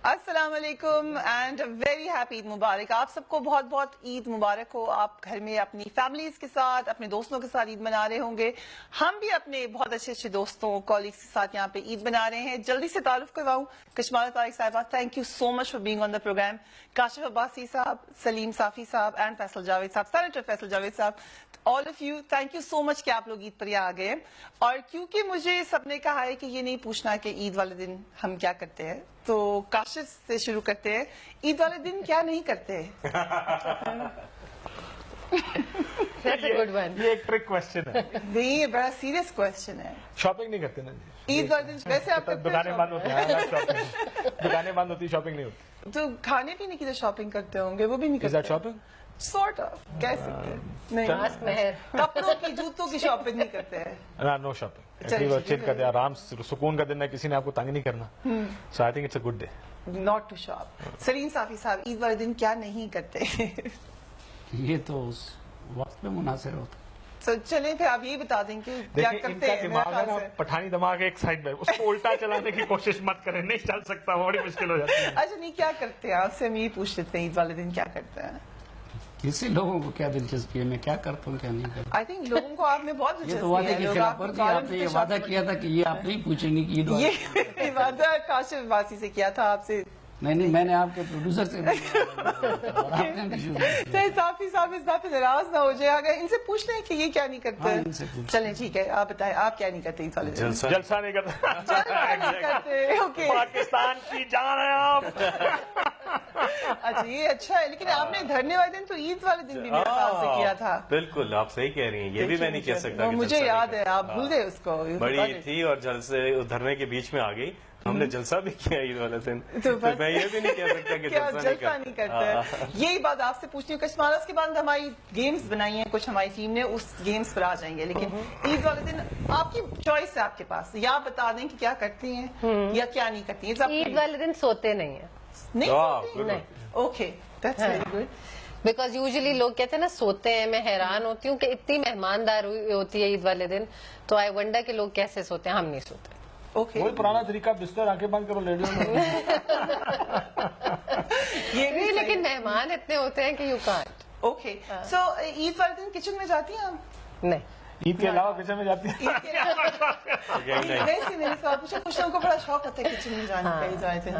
السلام علیکم and very happy عید مبارک. آپ سب کو بہت بہت عید مبارک ہو. آپ گھر میں اپنی فیملیز کے ساتھ اپنے دوستوں کے ساتھ عید منا رہے ہوں گے. ہم بھی اپنے بہت اچھے دوستوں کالیگس کے ساتھ یہاں پہ عید منا رہے ہیں. جلدی سے تعارف کرواؤں, کشمالہ طارق صاحبہ, thank you so much for being on the programme. Kashif Abbasi صاحب, سلیم صافی صاحب اینڈ فیصل جاوید صاحب, سینیٹر فیصل جاوید صاحب, all of you, thank you so much کہ آپ لوگ عید پر آ گئے. اور کیونکہ مجھے سب نے کہا ہے کہ یہ نہیں پوچھنا کہ عید والے دن ہم کیا کرتے ہیں, تو کاشف سے شروع کرتے ہیں. عید والے دن کیا نہیں کرتے؟ یہ ایک ٹرک کوشچن ہے. نہیں, یہ بڑا سیریس کوشچن ہے. شاپنگ نہیں کرتے نا جی عید والے دن ویسے آپ دکانیں بند ہوتی ہیں, دکانیں بند ہوتی, شاپنگ نہیں ہوتی. تو کھانے پینے کی جو شاپنگ کرتے ہوں گے وہ بھی نہیں کرتے. شاپنگ سارٹ آف کہہ سکتے ہیں. نہیں, کپڑوں کی جوتوں کی شاپنگ نہیں کرتے ہیں. نو شاپنگ, چل کرتے آرام سکون کا دن ہے, کسی نے آپ کو تنگ نہیں کرنا. So I think it's a good day not to shop. Salim Safi صاحب, عید والے دن کیا نہیں کرتے؟ یہ تو اس وقت میں منحصر ہوتا. تو چلیں پھر آپ یہ بتا دیں کہ کیا کرتے ہیں. دماغ ہے نا پٹھانی دماغ, ایک سائڈ میں, اس کو الٹا چلانے کی کوشش مت کریں, نہیں چل سکتا, بڑی مشکل ہو جاتی ہے. اچھا نہیں, کیا کرتے ہیں آپ سے ہم یہ پوچھ لیتے ہیں, عید والے دن کیا کرتے ہیں؟ کسی لوگوں کو کیا دلچسپی ہے میں کیا کرتا ہوں کیا نہیں کرتا. آئی تھنک لوگوں کو آپ میں بہت یہ تو وعدے کی خلاف ورزی, آپ نے یہ وعدہ کیا تھا کہ یہ آپ نہیں پوچھیں گے کہ یہ وعدہ کاشف عباسی سے کیا تھا آپ سے. نہیں, میں نے آپ کے پروڈیوسر سے صافی صاحب اس بات پہ ناراض نہ ہو جائے, اگر ان سے پوچھ لیں کہ یہ کیا نہیں کرتے. چلیں ٹھیک ہے, آپ بتائیں آپ کیا نہیں کرتے عید والے دن؟ جلسہ نہیں کرتے. اوکے, پاکستان کی جان ہے آپ. اچھا یہ اچھا ہے, لیکن آپ نے دھرنے والے دن تو عید والے دن بھی میرے خیال سے کیا تھا. بالکل آپ صحیح کہہ رہی ہیں, یہ بھی میں نہیں کہہ سکتا. مجھے یاد ہے, آپ بھول گئے اس کو. بڑی عید تھی اور جلسے دھرنے کے بیچ میں آ گئی, ہم نے جلسہ بھی کیا عید والے دن, تو میں یہ بھی نہیں کہہ سکتا کہ جلسہ نہیں کرتے. یہی بات آپ سے پوچھنی ہوں. کشمالس کے بعد ہماری گیمز بنائی ہیں کچھ ہماری ٹیم نے, اس گیمز پر آ جائیں گے, لیکن عید والے دن آپ کی چوائس ہے آپ کے پاس, یا بتا دیں کہ کیا کرتی ہیں یا کیا نہیں کرتی ہیں. عید والے دن سوتے نہیں ہیں. نہیں, okay, that's very good. Because usually لوگ کہتے ہیں نا سوتے ہیں, میں حیران ہوتی ہوں کہ اتنی مہمانداری ہوتی ہے عید والے دن, تو آئی ونڈر کہ لوگ کیسے سوتے ہیں. ہم نہیں سوتے. وہی پرانا طریقہ, بستر آنکھیں بند کرو, لیٹ جاؤ. یہ بھی, لیکن مہمان اتنے ہوتے ہیں کہ یو کانٹ. اوکے, سو عید والے دن کچن میں جاتی ہیں آپ؟ نہیں, عید کے علاوہ کچن میں جاتی ہیں؟ ویسے میرے ساتھ پوچھا, کچھ لوگوں کو بڑا شوق ہوتا ہے کچن میں جانے کا عید والے دن.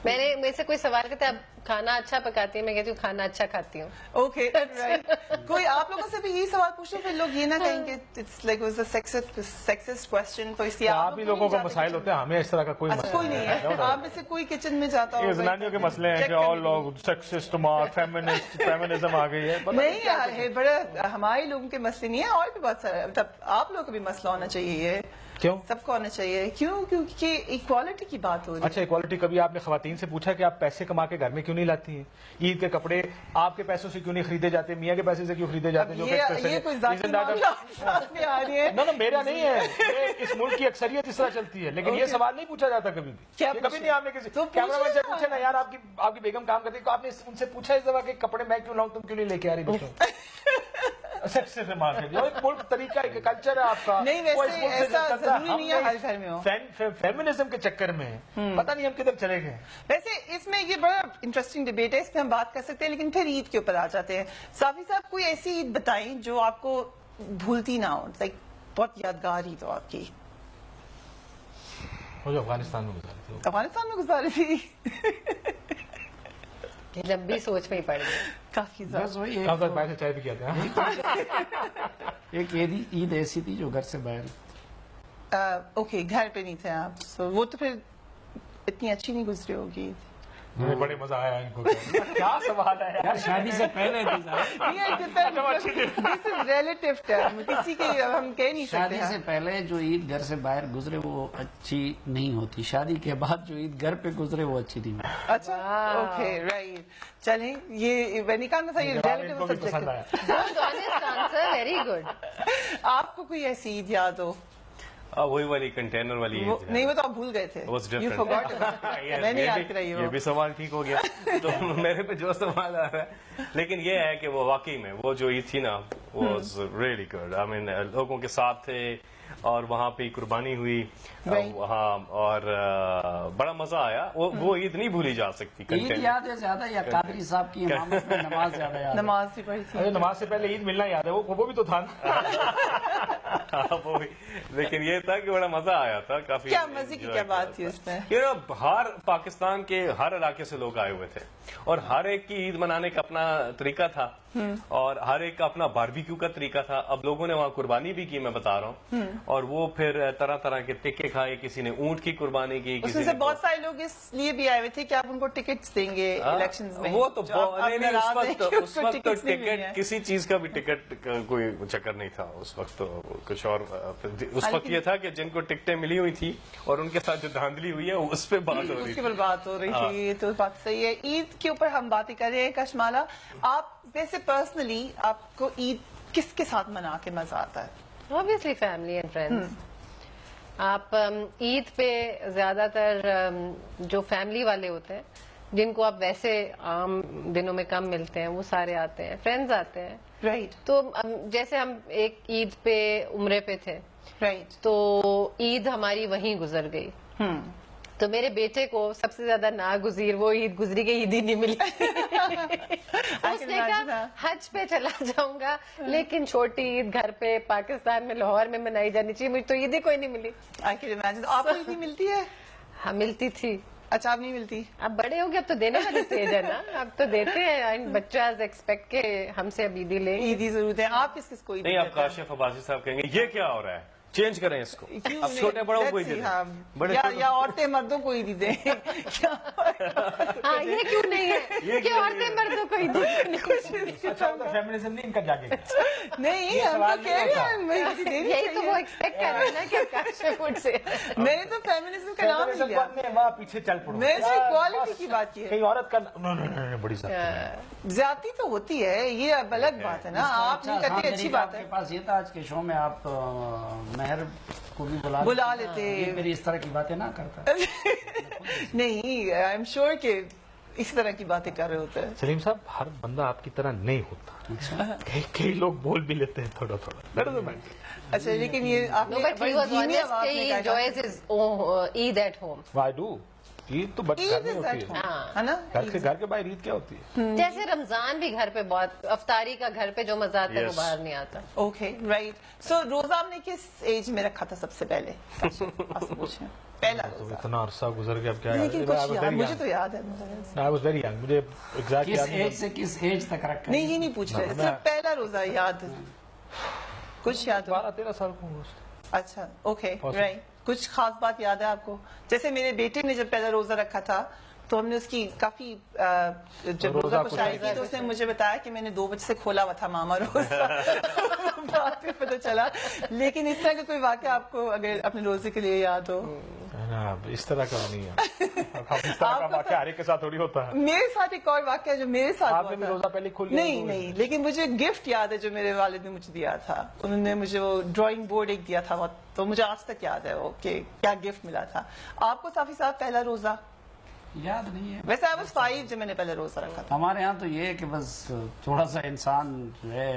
میں نے مجھ سے کوئی سوال کرتا ہے آپ کھانا اچھا پکاتی ہیں, میں کہتی ہوں کھانا اچھا کھاتی ہوں. اوکے, کوئی آپ لوگوں سے بھی یہی سوال پوچھ لو, پھر لوگ یہ نہ کہیں کہ it's like was a sexist question, تو اس لیے آپ ہی لوگوں کا مسائل ہوتے ہیں, ہمیں اس طرح کا کوئی مسئلہ کوئی نہیں ہے. آپ میں سے کوئی کچن میں جاتا یہ زنانیوں کے مسئلے ہیں کہ اور لوگ سیکسسٹ, فیمنزم آ گئی ہے. نہیں ہے, بڑا ہمارے لوگوں کے مسئلے نہیں ہیں, اور بھی بہت سارے, مطلب آپ لوگوں کا بھی مسئلہ ہونا چاہیے. کیوں سب کو آنا چاہیے. کیوں؟ کیونکہ ایکوالٹی کی بات ہو رہی ہے. اچھا, ایکوالٹی کبھی آپ نے خواتین سے پوچھا کہ آپ پیسے کما کے گھر میں کیوں نہیں لاتی ہیں؟ عید کے کپڑے آپ کے پیسوں سے کیوں نہیں خریدے جاتے, میاں کے پیسے سے کیوں خریدے جاتے ہیں؟ یہ کوئی ذاتی معاملات میں آ رہی ہے. نہ میرا نہیں ہے, اس ملک کی اکثریت اس طرح چلتی ہے, لیکن یہ سوال نہیں پوچھا جاتا کبھی بھی. کبھی نہیں آپ نے کسی کیمرہ مین سے پوچھا نا, یار آپ کی بیگم کام کرتی ہے, تو آپ نے ان سے پوچھا اس دفعہ کہ کپڑے میں کیوں لاؤں, تم کیوں نہیں لے کے آ رہی بچوں؟ طریقہ ہے, کلچر ہے آپ کا. نہیں, ویسے ایسا ضروری نہیں ہے ہر گھر میں ہو. فیمنزم کے چکر میں پتہ نہیں ہم کدھر چلے گئے. ویسے اس میں یہ بڑا انٹرسٹنگ ڈیبیٹ ہے, اس پہ ہم بات کر سکتے ہیں, لیکن پھر عید کے اوپر آ جاتے ہیں. صافی صاحب, کوئی ایسی عید بتائیں جو آپ کو بھولتی نہ ہو, لائک بہت یادگار عید ہو آپ کی. جو افغانستان میں گزاری تھی. افغانستان میں گزاری تھی, لمبی سوچ میں ہی پڑ گئی. کافی زیادہ چائے بھی کیا تھا. ایک عید ایسی تھی جو گھر سے باہر. اوکے, گھر پہ نہیں تھے آپ, وہ تو پھر اتنی اچھی نہیں گزری ہوگی. بڑے مزہ آیا ان کو. کیا سوال ہے یار, شادی سے پہلے ریلیٹیو ٹرم, کسی کی ہم کہہ نہیں سکتے. شادی سے پہلے جو عید گھر سے باہر گزرے وہ اچھی نہیں ہوتی, شادی کے بعد جو عید گھر پہ گزرے وہ اچھی نہیں ہوتی. اچھا, اوکے, رائٹ. چلیں, یہ میں نے کہا تھا یہ ریلیٹیو سبجیکٹ ہے. Very good. آپ کو کوئی ایسی عید یاد ہو؟ वही वाली कंटेनर वाली ईद नहीं, वो तो आप भूल गए थे. Was You different. forgot. मैं नहीं याद कराई ये भी सवाल ठीक हो गया. तो मेरे पे जो सवाल आ रहा है, लेकिन ये है कि वो वाकई में वो जो ईद थी ना, was really good. I mean, लोगों के साथ थे और वहाँ पे कुर्बानी हुई वहाँ, और बड़ा मजा आया. वो ईद नहीं भूली जा सकती. ईद याद है ज्यादा या कादरी साहब की इमामत में नमाज ज्यादा याद है? नमाज भी पढ़ी थी. अरे नमाज से पहले ईद मिलना याद है, वो भी तो था वो भी. लेकिन ये था कि बड़ा मजा आया था काफी. क्या मजे की क्या बात थी उसमें? हर पाकिस्तान के हर इलाके से लोग आए हुए थे और हर एक की ईद मनाने का अपना तरीका था और हर एक का अपना बारबेक्यू का तरीका था. अब लोगों ने वहाँ कुर्बानी भी की, मैं बता रहा हूँ, और वो फिर तरह तरह के टिक्के खाए. किसी ने ऊंट की कुर्बानी की, किसी उसमें से बहुत सारे लोग इसलिए भी आए हुए थे कि आप उनको टिकट्स देंगे इलेक्शंस में. वो तो नहीं, उस वक्त तो टिकट टिकट किसी चीज का भी टिकट कोई चक्कर नहीं था उस वक्त. तो कुछ और उस वक्त ये था कि जिनको टिकटें मिली हुई थी और उनके साथ जो धांधली हुई है उस पर बात हो रही उसके थी. पर बात हो रही थी. ये तो बात सही है. ईद के ऊपर हम बातें कर रहे हैं. कशमाला, आप वैसे पर्सनली आपको ईद किसके साथ मना के मजा आता है? Obviously family and friends. आप ईद पे ज्यादातर जो फैमिली वाले होते हैं, जिनको आप वैसे आम दिनों में कम मिलते हैं, वो सारे आते हैं, फ्रेंड्स आते हैं. राइट. तो जैसे हम एक ईद पे उम्रे पे थे, राइट. तो ईद हमारी वहीं गुजर गई. तो मेरे बेटे को सबसे ज्यादा नागुजीर वो ईद गुजरी गई, ईद ही नहीं मिली. उसने कहा हज पे चला जाऊंगा, लेकिन छोटी ईद घर पे पाकिस्तान में लाहौर में मनाई जानी चाहिए. मुझे तो ईद ही कोई नहीं मिली. I can imagine. आपको ईद नहीं मिलती है? हाँ, मिलती थी. अच्छा, आप नहीं मिलती? अब बड़े हो गए, अब तो देने वाली स्टेज है ना, अब तो देते हैं. बच्चा एक्सपेक्ट के हमसे अब ईदी ले. ईदी जरूरत है. आप किस को ईद नहीं, आप काशिफ अब्बासी साहब कहेंगे ये क्या हो रहा है, चेंज करें इसको. अब छोटे बड़ों को ही दे दें, या औरतें मर्दों को ही दी दें. हाँ, ये क्यों नहीं है कि औरतें मर्दों को ही दें? अच्छा, तो फेमिनिज्म नहीं इनका जागे. नहीं, हम तो कह रहे हैं यही तो वो एक्सपेक्ट कर रहे हैं ना कि काशिफ से. मैंने तो फेमिनिज्म का नाम नहीं लिया. वहाँ पीछे चल पड़ो. मैंने तो इक्वालिटी की बात की है. कहीं औरत का बड़ी ज्यादती तो होती है, ये अब अलग बात है ना. आप नहीं करते, अच्छी बात है. आपके पास ये था आज के शो में आप मेहर को भी बुला लेते. मेरी इस तरह की बातें ना करता. नहीं, आई एम श्योर कि इस तरह की बातें कर रहे होते हैं. सलीम साहब, हर बंदा आपकी तरह नहीं होता. कई लोग बोल भी लेते हैं थोड़ा थोड़ा. अच्छा, लेकिन ये आपने enjoys his Eid at home. Why do? Eid तो बच्चे ईद इज एट होम, है ना? घर के बाहर ईद क्या होती है? जैसे रमजान भी घर पे बहुत, अफ्तारी का घर पे जो मजा आता है वो बाहर नहीं आता. Okay, right. सो रोजा आपने किस एज में रखा था सबसे पहले? आपसे पूछें. पहला तो इतना अरसा गुजर गया, अब क्या लेकिन मुझे तो याद है. आई वाज वेरी यंग, मुझे एग्जैक्ट किस एज से किस एज तक रखा? नहीं, ये नहीं पूछ रहे. सिर्फ पहला रोजा याद, कुछ याद? 12-13 साल को. अच्छा, ओके, राइट. कुछ खास बात याद है आपको? जैसे मेरे बेटे ने जब पहला रोजा रखा था तो हमने उसकी काफी जब रोजा खुशाई की तो उसने मुझे बताया कि मैंने 2 बजे से खोला हुआ था मामा रोजा. बात में पता चला. लेकिन इस तरह का कोई वाक़या आपको अगर अपने रोजे के लिए याद हो? इस तरह का नहीं है. इस तरह का वाक़या हर एक के साथ थोड़ी होता है. मेरे साथ एक और वाक़या जो मेरे साथ आपने भी रोजा पहले खोल लिया? नहीं, लेकिन मुझे गिफ्ट याद है जो मेरे वालिद ने मुझे दिया था. उन्होंने मुझे वो ड्राइंग बोर्ड एक दिया था, तो मुझे आज तक याद है वो कि क्या गिफ्ट मिला था. आपको साफी साहब पहला रोजा याद नहीं है? वैसे आई वाज 5 जब मैंने पहले रोजा रखा था. हमारे यहाँ तो ये है कि बस थोड़ा सा इंसान जो है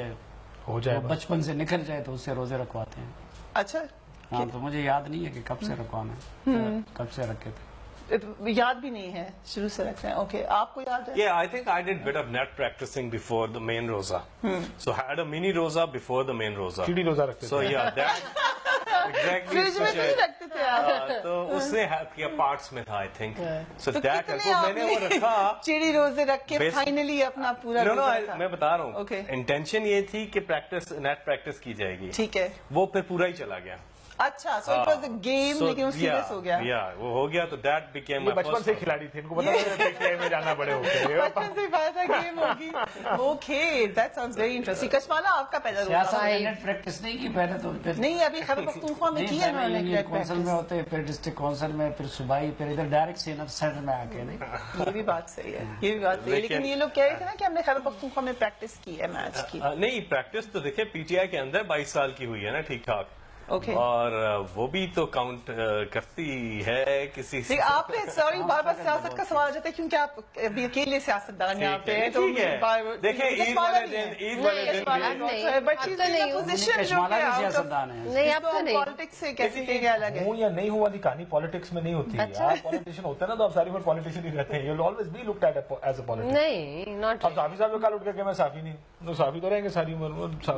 हो जाए, बचपन से निकल जाए तो उससे रोजे रखवाते हैं. अच्छा. हाँ, तो मुझे याद नहीं है कि कब से रखवाना है, कब से रखे थे. याद भी नहीं है, शुरू से रखते हैं. ओके, आपको याद है? Yeah, I think I did bit of net practicing before the main roza. So I had a mini roza before the main roza. सीढ़ी रोजा रखते थे. So yeah, that exactly. Fridge में नहीं रखते थे आप? तो उसने हेल्प किया, पार्ट्स में था आई थिंक. So that मैंने वो रखा. चिड़ी रोजे रख के फाइनली अपना पूरा No, मैं बता रहा हूँ. Okay. इंटेंशन ये थी कि नेट प्रैक्टिस की जाएगी. ठीक है. वो फिर पूरा ही चला गया. अच्छा, so it was a game, लेकिन वो सीरियस हो गया. वो हो गया. तो दैट बिकेम माय बचपन से खिलाड़ी थे, इनको पता था में जाना बड़े होके. बचपन से पता था गेम होगी. Okay, that sounds very interesting. Kashmala, आपका पहला रोजा? नेट प्रैक्टिस नहीं की पहले तो. नहीं, अभी खैबर पख्तूनख्वा में किया उन्होंने. कौंसिल में होते, फिर डिस्ट्रिक्ट कौंसिल में, फिर सूबाई, फिर इधर डायरेक्ट सेंटर में आके. नहीं, ये भी बात सही है, ये भी बात सही है. लेकिन ये लोग कह रहे थे ना कि हमने खैबर पख्तूनख्वा में प्रैक्टिस की है मैच की. नहीं, प्रैक्टिस तो देखिए पीटीआई के अंदर 22 साल की हुई है ना, ठीक ठाक. Okay. اور وہ بھی تو کاؤنٹ کرتی ہے کسی سے. آپ نے سوری بار بار سیاست کا سوال آ جاتا ہے کیونکہ آپ ابھی اکیلے سیاستدان یہاں پہ ہیں تو دیکھیں عید والے دن پالیٹکس سے کیسے الگ ہے ہوں یا نہیں ہوں والی کہانی پالیٹکس میں نہیں ہوتی. آپ پالیٹیشین ہوتے ہیں نا تو آپ ساری عمر پالیٹیشین ہی رہتے ہیں. You will always be looked at as a politician. نہیں ناٹ اب صافی صاحب کل اٹھ کے کہ میں صافی نہیں تو صافی تو رہیں گے ساری عمر.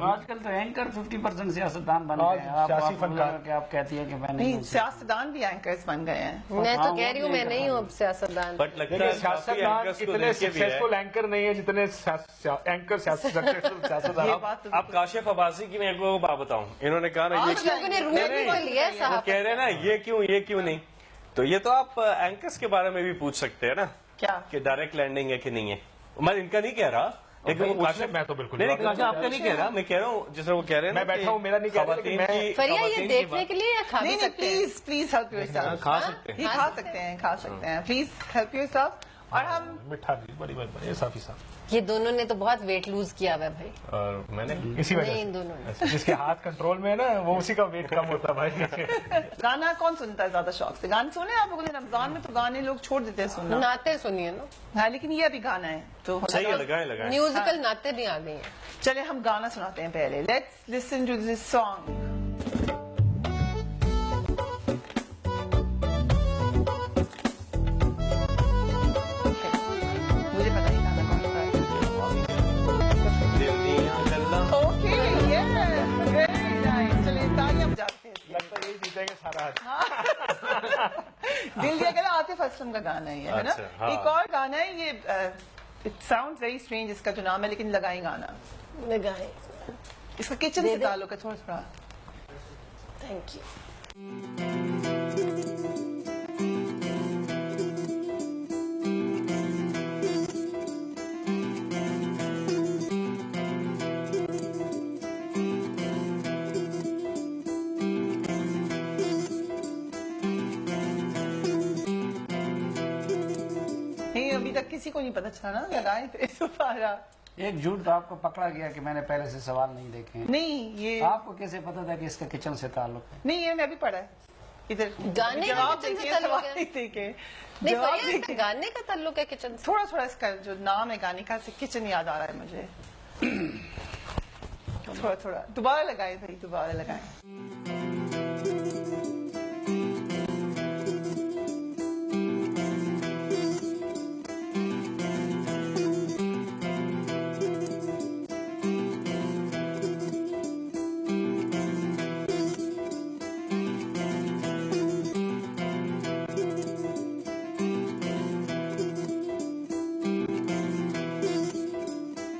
آج کل تو اینکر 50% سیاستدان بن گئے ہیں. سیاسی فنکار کہ آپ کہتی ہیں کہ میں نہیں سیاستدان بھی اینکرز بن گئے ہیں. میں تو کہہ رہی ہوں میں نہیں ہوں اب سیاستدان. بٹ لگتا ہے سیاستدان اتنے سکسیسفل اینکر نہیں ہے جتنے اینکر سیاستدان. اب کاشف عباسی کی میں ایک بات بتاؤں, انہوں نے کہا نا یہ کہہ رہے ہیں نا یہ کیوں نہیں, تو یہ تو آپ اینکرز کے بارے میں بھی پوچھ سکتے ہیں نا کیا کہ ڈائریکٹ لینڈنگ ہے کہ نہیں ہے. میں ان کا نہیں کہہ رہا لیکن میں تو بالکل نہیں آپ کا نہیں کہہ رہا, میں کہہ رہا ہوں جس طرح وہ کہہ رہے ہیں میں بیٹھا ہوں میرا نہیں کہہ رہا. فریا یہ دیکھنے کے لیے یا کھا نہیں سکتے ہیں؟ Please help your self. کھا سکتے ہیں, کھا سکتے ہیں پلیز ہیلپ یور سیلف. اور ہم مٹھا بھی بڑی بات ہے صافی صاحب. یہ دونوں نے تو بہت ویٹ لوز کیا ہوا ہے بھائی. اور میں نے اسی وجہ نہیں ان سے دونوں نے. جس کے ہاتھ کنٹرول میں ہے نا وہ اسی کا ویٹ کم ہوتا ہے بھائی. گانا کون سنتا ہے زیادہ شوق سے؟ گانے سنے آپ لوگوں نے؟ رمضان میں تو گانے لوگ چھوڑ دیتے ہیں سننا. نعتیں سنیے نا. ہاں لیکن یہ ابھی گانا ہے تو صحیح ہے, لگائیں میوزیکل نعتیں بھی آ گئی ہیں. چلے ہم گانا سناتے ہیں پہلے. Let's listen to this song. مجھے پتا ہی گانا کون سا ہے. Okay yes very nice. چلیے تالیاں بجاتے ہیں. لگتا ہے یہی جیتیں گے سارا. دل دیا گیا عاطف اسلم کا گانا ہے نا. ایک اور گانا ہے یہ اٹ ساؤنڈ ویری اسٹرینج اس کا جو نام ہے, لیکن لگائیں گانا. لگائیں. اس کا کچن سے تعلق ہے تھوڑا تھوڑا. Thank you. نہیں ابھی تک کسی کو نہیں پتا چلا نا, لگائے تھے دوبارہ. ایک جھوٹ تو آپ کو پکڑا گیا کہ میں نے پہلے سے سوال نہیں دیکھے ہیں. نہیں یہ آپ کو کیسے پتا تھا کہ اس کا کچن سے تعلق ہے؟ نہیں یہ میں بھی پڑھا ہے ادھر. گانے کا جواب کچن سے دیکھیے, تعلق سوال ہے؟ نہیں دیکھے. نہیں جواب فریا اس دیکھیے. کا گانے کا تعلق ہے کچن سے. تھوڑا تھوڑا اس کا جو نام ہے گانے کا, کچن یاد آ رہا ہے مجھے. تھوڑا تھوڑا دوبارہ لگائے بھائی, دوبارہ لگائے.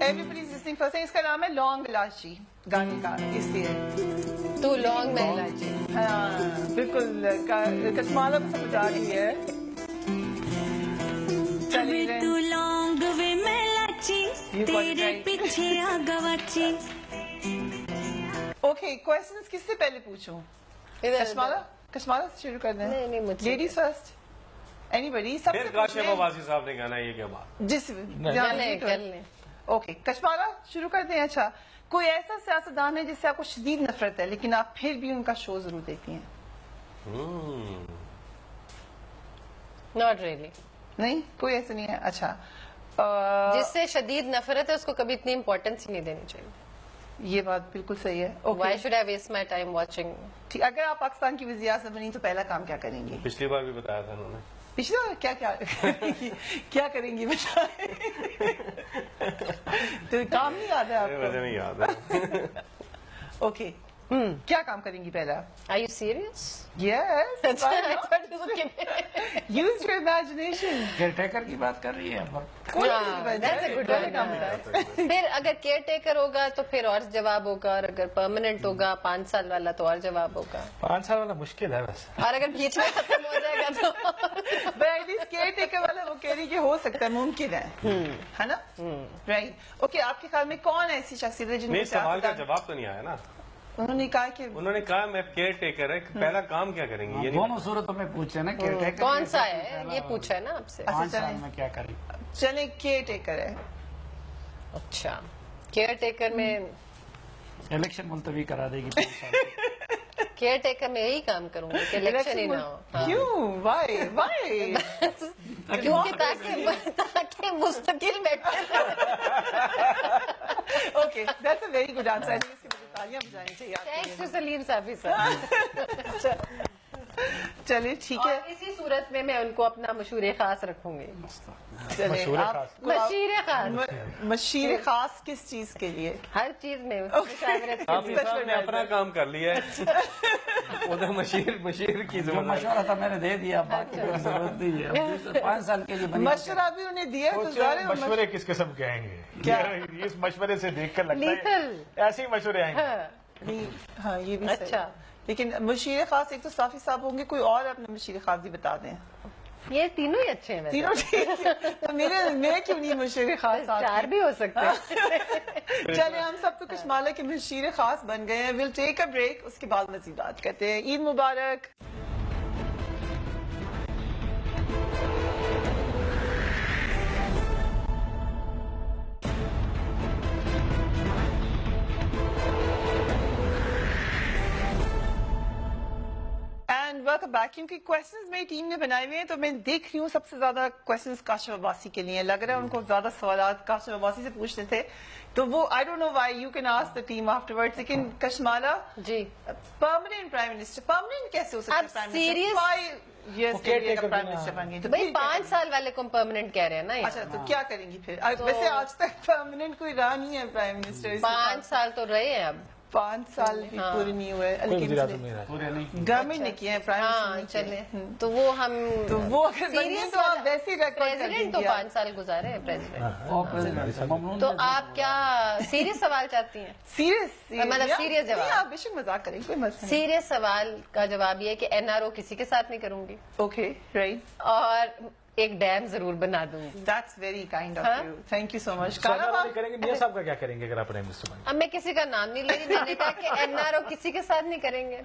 Everybody's listening first. اس کا نام ہے لانگ الائچی گانے کا, اس لیے. تو لانگ میں الائچی. ہاں بالکل کشمالہ بھی سمجھ آ رہی ہے. چلیے تو لونگ وے میں لاچی تیرے پیچھے آ گواچی. اوکے کوشچنز کس سے پہلے پوچھوں؟ کشمالہ سے شروع کر دیں. نہیں مجھے لیڈیز فرسٹ. اینی بڈی سب پھر کاشف عباسی صاحب نے کہنا یہ کیا بات. جس کر لیں. اوکے کشمالہ شروع کر دیں. اچھا کوئی ایسا سیاستدان ہے جس سے آپ کو شدید نفرت ہے لیکن آپ پھر بھی ان کا شو ضرور دیکھتی ہیں؟ Not really. نہیں کوئی ایسا نہیں ہے. اچھا جس سے شدید نفرت ہے اس کو کبھی اتنی امپورٹینس ہی نہیں دینی چاہیے. یہ بات بالکل صحیح ہے. Why should I waste my time watching. ٹھیک, اگر آپ پاکستان کی وزیر اعظم بنی تو پہلا کام کیا کریں گی؟ پچھلی بار بھی بتایا تھا انہوں نے. پچھلا کیا کریں گی بتائیں. تو کام نہیں یاد ہے آپ مجھے نہیں یاد ہے. کو؟ اوکے کیا کام کریں گی پہلا؟ Are you serious? Yes use your imagination. Caretaker کی بات کر رہی ہے پھر اگر کیئر ٹیکر ہوگا تو پھر اور جواب ہوگا, اور اگر پرماننٹ ہوگا 5 سال والا تو اور جواب ہوگا. 5 سال والا مشکل ہے بس. اور اگر بیچ میں ختم ہو جائے گا تو کیئر ٹیکر والا وہ کہہ رہی کہ ہو سکتا ہے, ممکن ہے نا. رائٹ. اوکے آپ کے خیال میں کون ایسی شخصیت ہے جن نہیں, کو سوال کا جواب تو نہیں آیا نا. انہوں نے کہا کہ انہوں نے کہا میں کیئر ٹیکر ہے, پہلا کام کیا کریں گے. دونوں صورتوں میں پوچھے نا کیئر ٹیکر کون سا ہے یہ پوچھا ہے نا آپ سے. 5 سال میں کیا کریں. چلے کیئر ٹیکر ہے. اچھا کیئر ٹیکر میں الیکشن ملتوی کرا دے گی 5 سال. केयर टेकर में यही काम करूंगी कि इलेक्शन ही ना हो। हाँ। क्यों? Why? क्योंकि ताकि मुस्तकिल बैठे। Okay, that's a very good answer. I think इसके लिए तालियां बजानी चाहिए आपके थैंक्स टू लिए। सलीम साफी साहब। चलिए ठीक है। और इसी सूरत में मैं उनको अपना मशहूर खास रखूंगी। चलिए मशहूर आप खास। मशीर खास मशीर खास किस चीज के लिए? हर चीज में मुशावरत के हाफिज लिए। साहब ने अपना काम कर लिया है, उधर मशीर की जो जिम्मेदारी। मशवरा था मैंने दे दिया, बाकी कोई जरूरत नहीं है। 5 साल के लिए बनी मशवरा भी उन्हें दिया तो ज़ाहिर है मशवरे किस किस्म के आएंगे? क्या? इस मशवरे से देखकर लगता है Lethal। ऐसे ही मशवरे आएंगे। हाँ। नहीं, हाँ ये भी अच्छा। सही। लेकिन मशीर खास एक तो साफी साहब होंगे, कोई और अपने मशीर खास भी बता दें। ये तीनों ही अच्छे हैं वैसे। तीनों ठीक है। तो मैं क्यों नहीं मशीर खास? चार भी हो सकते हैं। चले हम सब तो कश्माला के मशीर खास बन गए हैं। विल टेक अ ब्रेक, उसके बाद मजीद बात करते हैं। ईद मुबारक। And welcome back. क्योंकि क्वेश्चंस मेरी टीम ने बनाए हुए हैं तो मैं देख रही हूँ सबसे ज्यादा क्वेश्चंस काशिफ अब्बासी के लिए लग रहा है, उनको ज्यादा सवालात काशिफ अब्बासी से पूछने थे, तो वो I don't know why, you can ask the team afterwards. लेकिन कश्माला जी परमानेंट प्राइम मिनिस्टर, परमानेंट कैसे हो सकता है आप प्राइम serious? मिनिस्टर? यस वो caretaker प्राइम भी मिनिस्टर ना। बन गई तो भाई फिर 5 साल वाले को परमानेंट कह रहे हैं ना ये। अच्छा तो क्या करेंगी फिर? वैसे आज तक परमानेंट कोई रहा नहीं है प्राइम मिनिस्टर। 5 साल तो रहे हैं अब। 5 साल भी हाँ। पूरे नहीं हुए, कोई वज़ीर आज़म लेकिन नहीं रहा। पूरे नहीं। गवर्नमेंट ने किए हैं, प्राइम हाँ मिनिस्टर ने चले किए। तो वो हम तो वो अगर बन गई तो आप वैसे ही record कर प्रेसिडेंट तो देंगी आप। 5 साल गुजारे हैं प्रेसिडेंट। और प्रेसिडेंट ममनून तो ने आप क्या सीरियस सवाल चाहती हैं? सीरियस मतलब serious जवाब। आप बेशक मजाक करें, कोई मसला नहीं। सीरियस सवाल का जवाब ये है कि एनआरओ किसी के साथ नहीं करूंगी ओके राइट, और एक डैम जरूर बना दूंगी। दैट्स वेरी काइंड ऑफ हाँ? You, thank you so much. सरदार वाली करेंगे, मियां साहब का क्या करेंगे अगर आप प्राइम मिनिस्टर बने? अब मैं किसी का नाम नहीं ले रही, मैंने कहा कि एनआरओ किसी के साथ नहीं करेंगे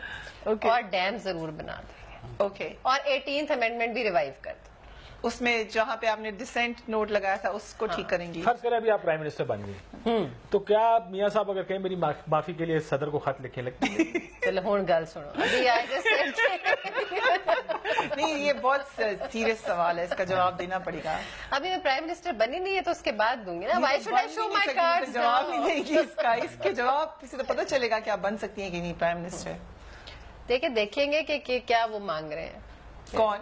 Okay. और डैम जरूर बना देंगे ओके, और 18th अमेंडमेंट भी रिवाइव कर देंगे। उसमें जहाँ पे आपने डिसेंट नोट लगाया था उसको ठीक करेंगी। फर्ज करें अभी आप प्राइम मिनिस्टर बन गए, तो क्या आप मियां साहब अगर कहें मेरी माफी के लिए सदर को खत लिखे लगती है? चलो हुन गल सुनो अभी आई जस्ट नहीं ये बहुत सीरियस सवाल है, इसका जवाब देना पड़ेगा। अभी मैं प्राइम मिनिस्टर बनी नहीं है तो उसके बाद दूंगी ना। Why should I show my cards? जवाब नहीं देगी इसका, इसके जवाब से तो पता चलेगा कि आप बन सकती हैं कि नहीं प्राइम मिनिस्टर। देखिए देखेंगे कि क्या वो मांग रहे हैं। कौन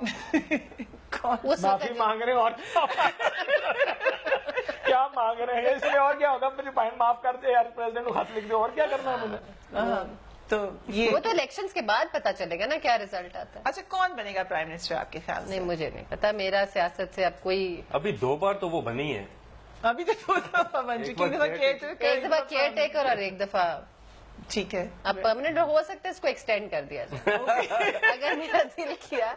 कौन? उस माफी वक्त मांग रहे हैं और क्या मांग रहे हैं, इसलिए और क्या होगा, मुझे फाइन माफ कर दे यार, प्रेसिडेंट को खत लिख दे, और क्या करना है मुझे? तो ये वो तो इलेक्शंस के बाद पता चलेगा ना क्या रिजल्ट आता है। अच्छा कौन बनेगा प्राइम मिनिस्टर आपके ख्याल से? नहीं मुझे नहीं पता, मेरा सियासत से अब कोई। अभी 2 बार तो वो बनी है। अभी तो दो दफा बन चुकी है, एक दफा केयर टेकर और एक दफा ठीक है। अब परमानेंट हो सकता है, इसको एक्सटेंड कर दिया जाए। अगर मेरा दिल किया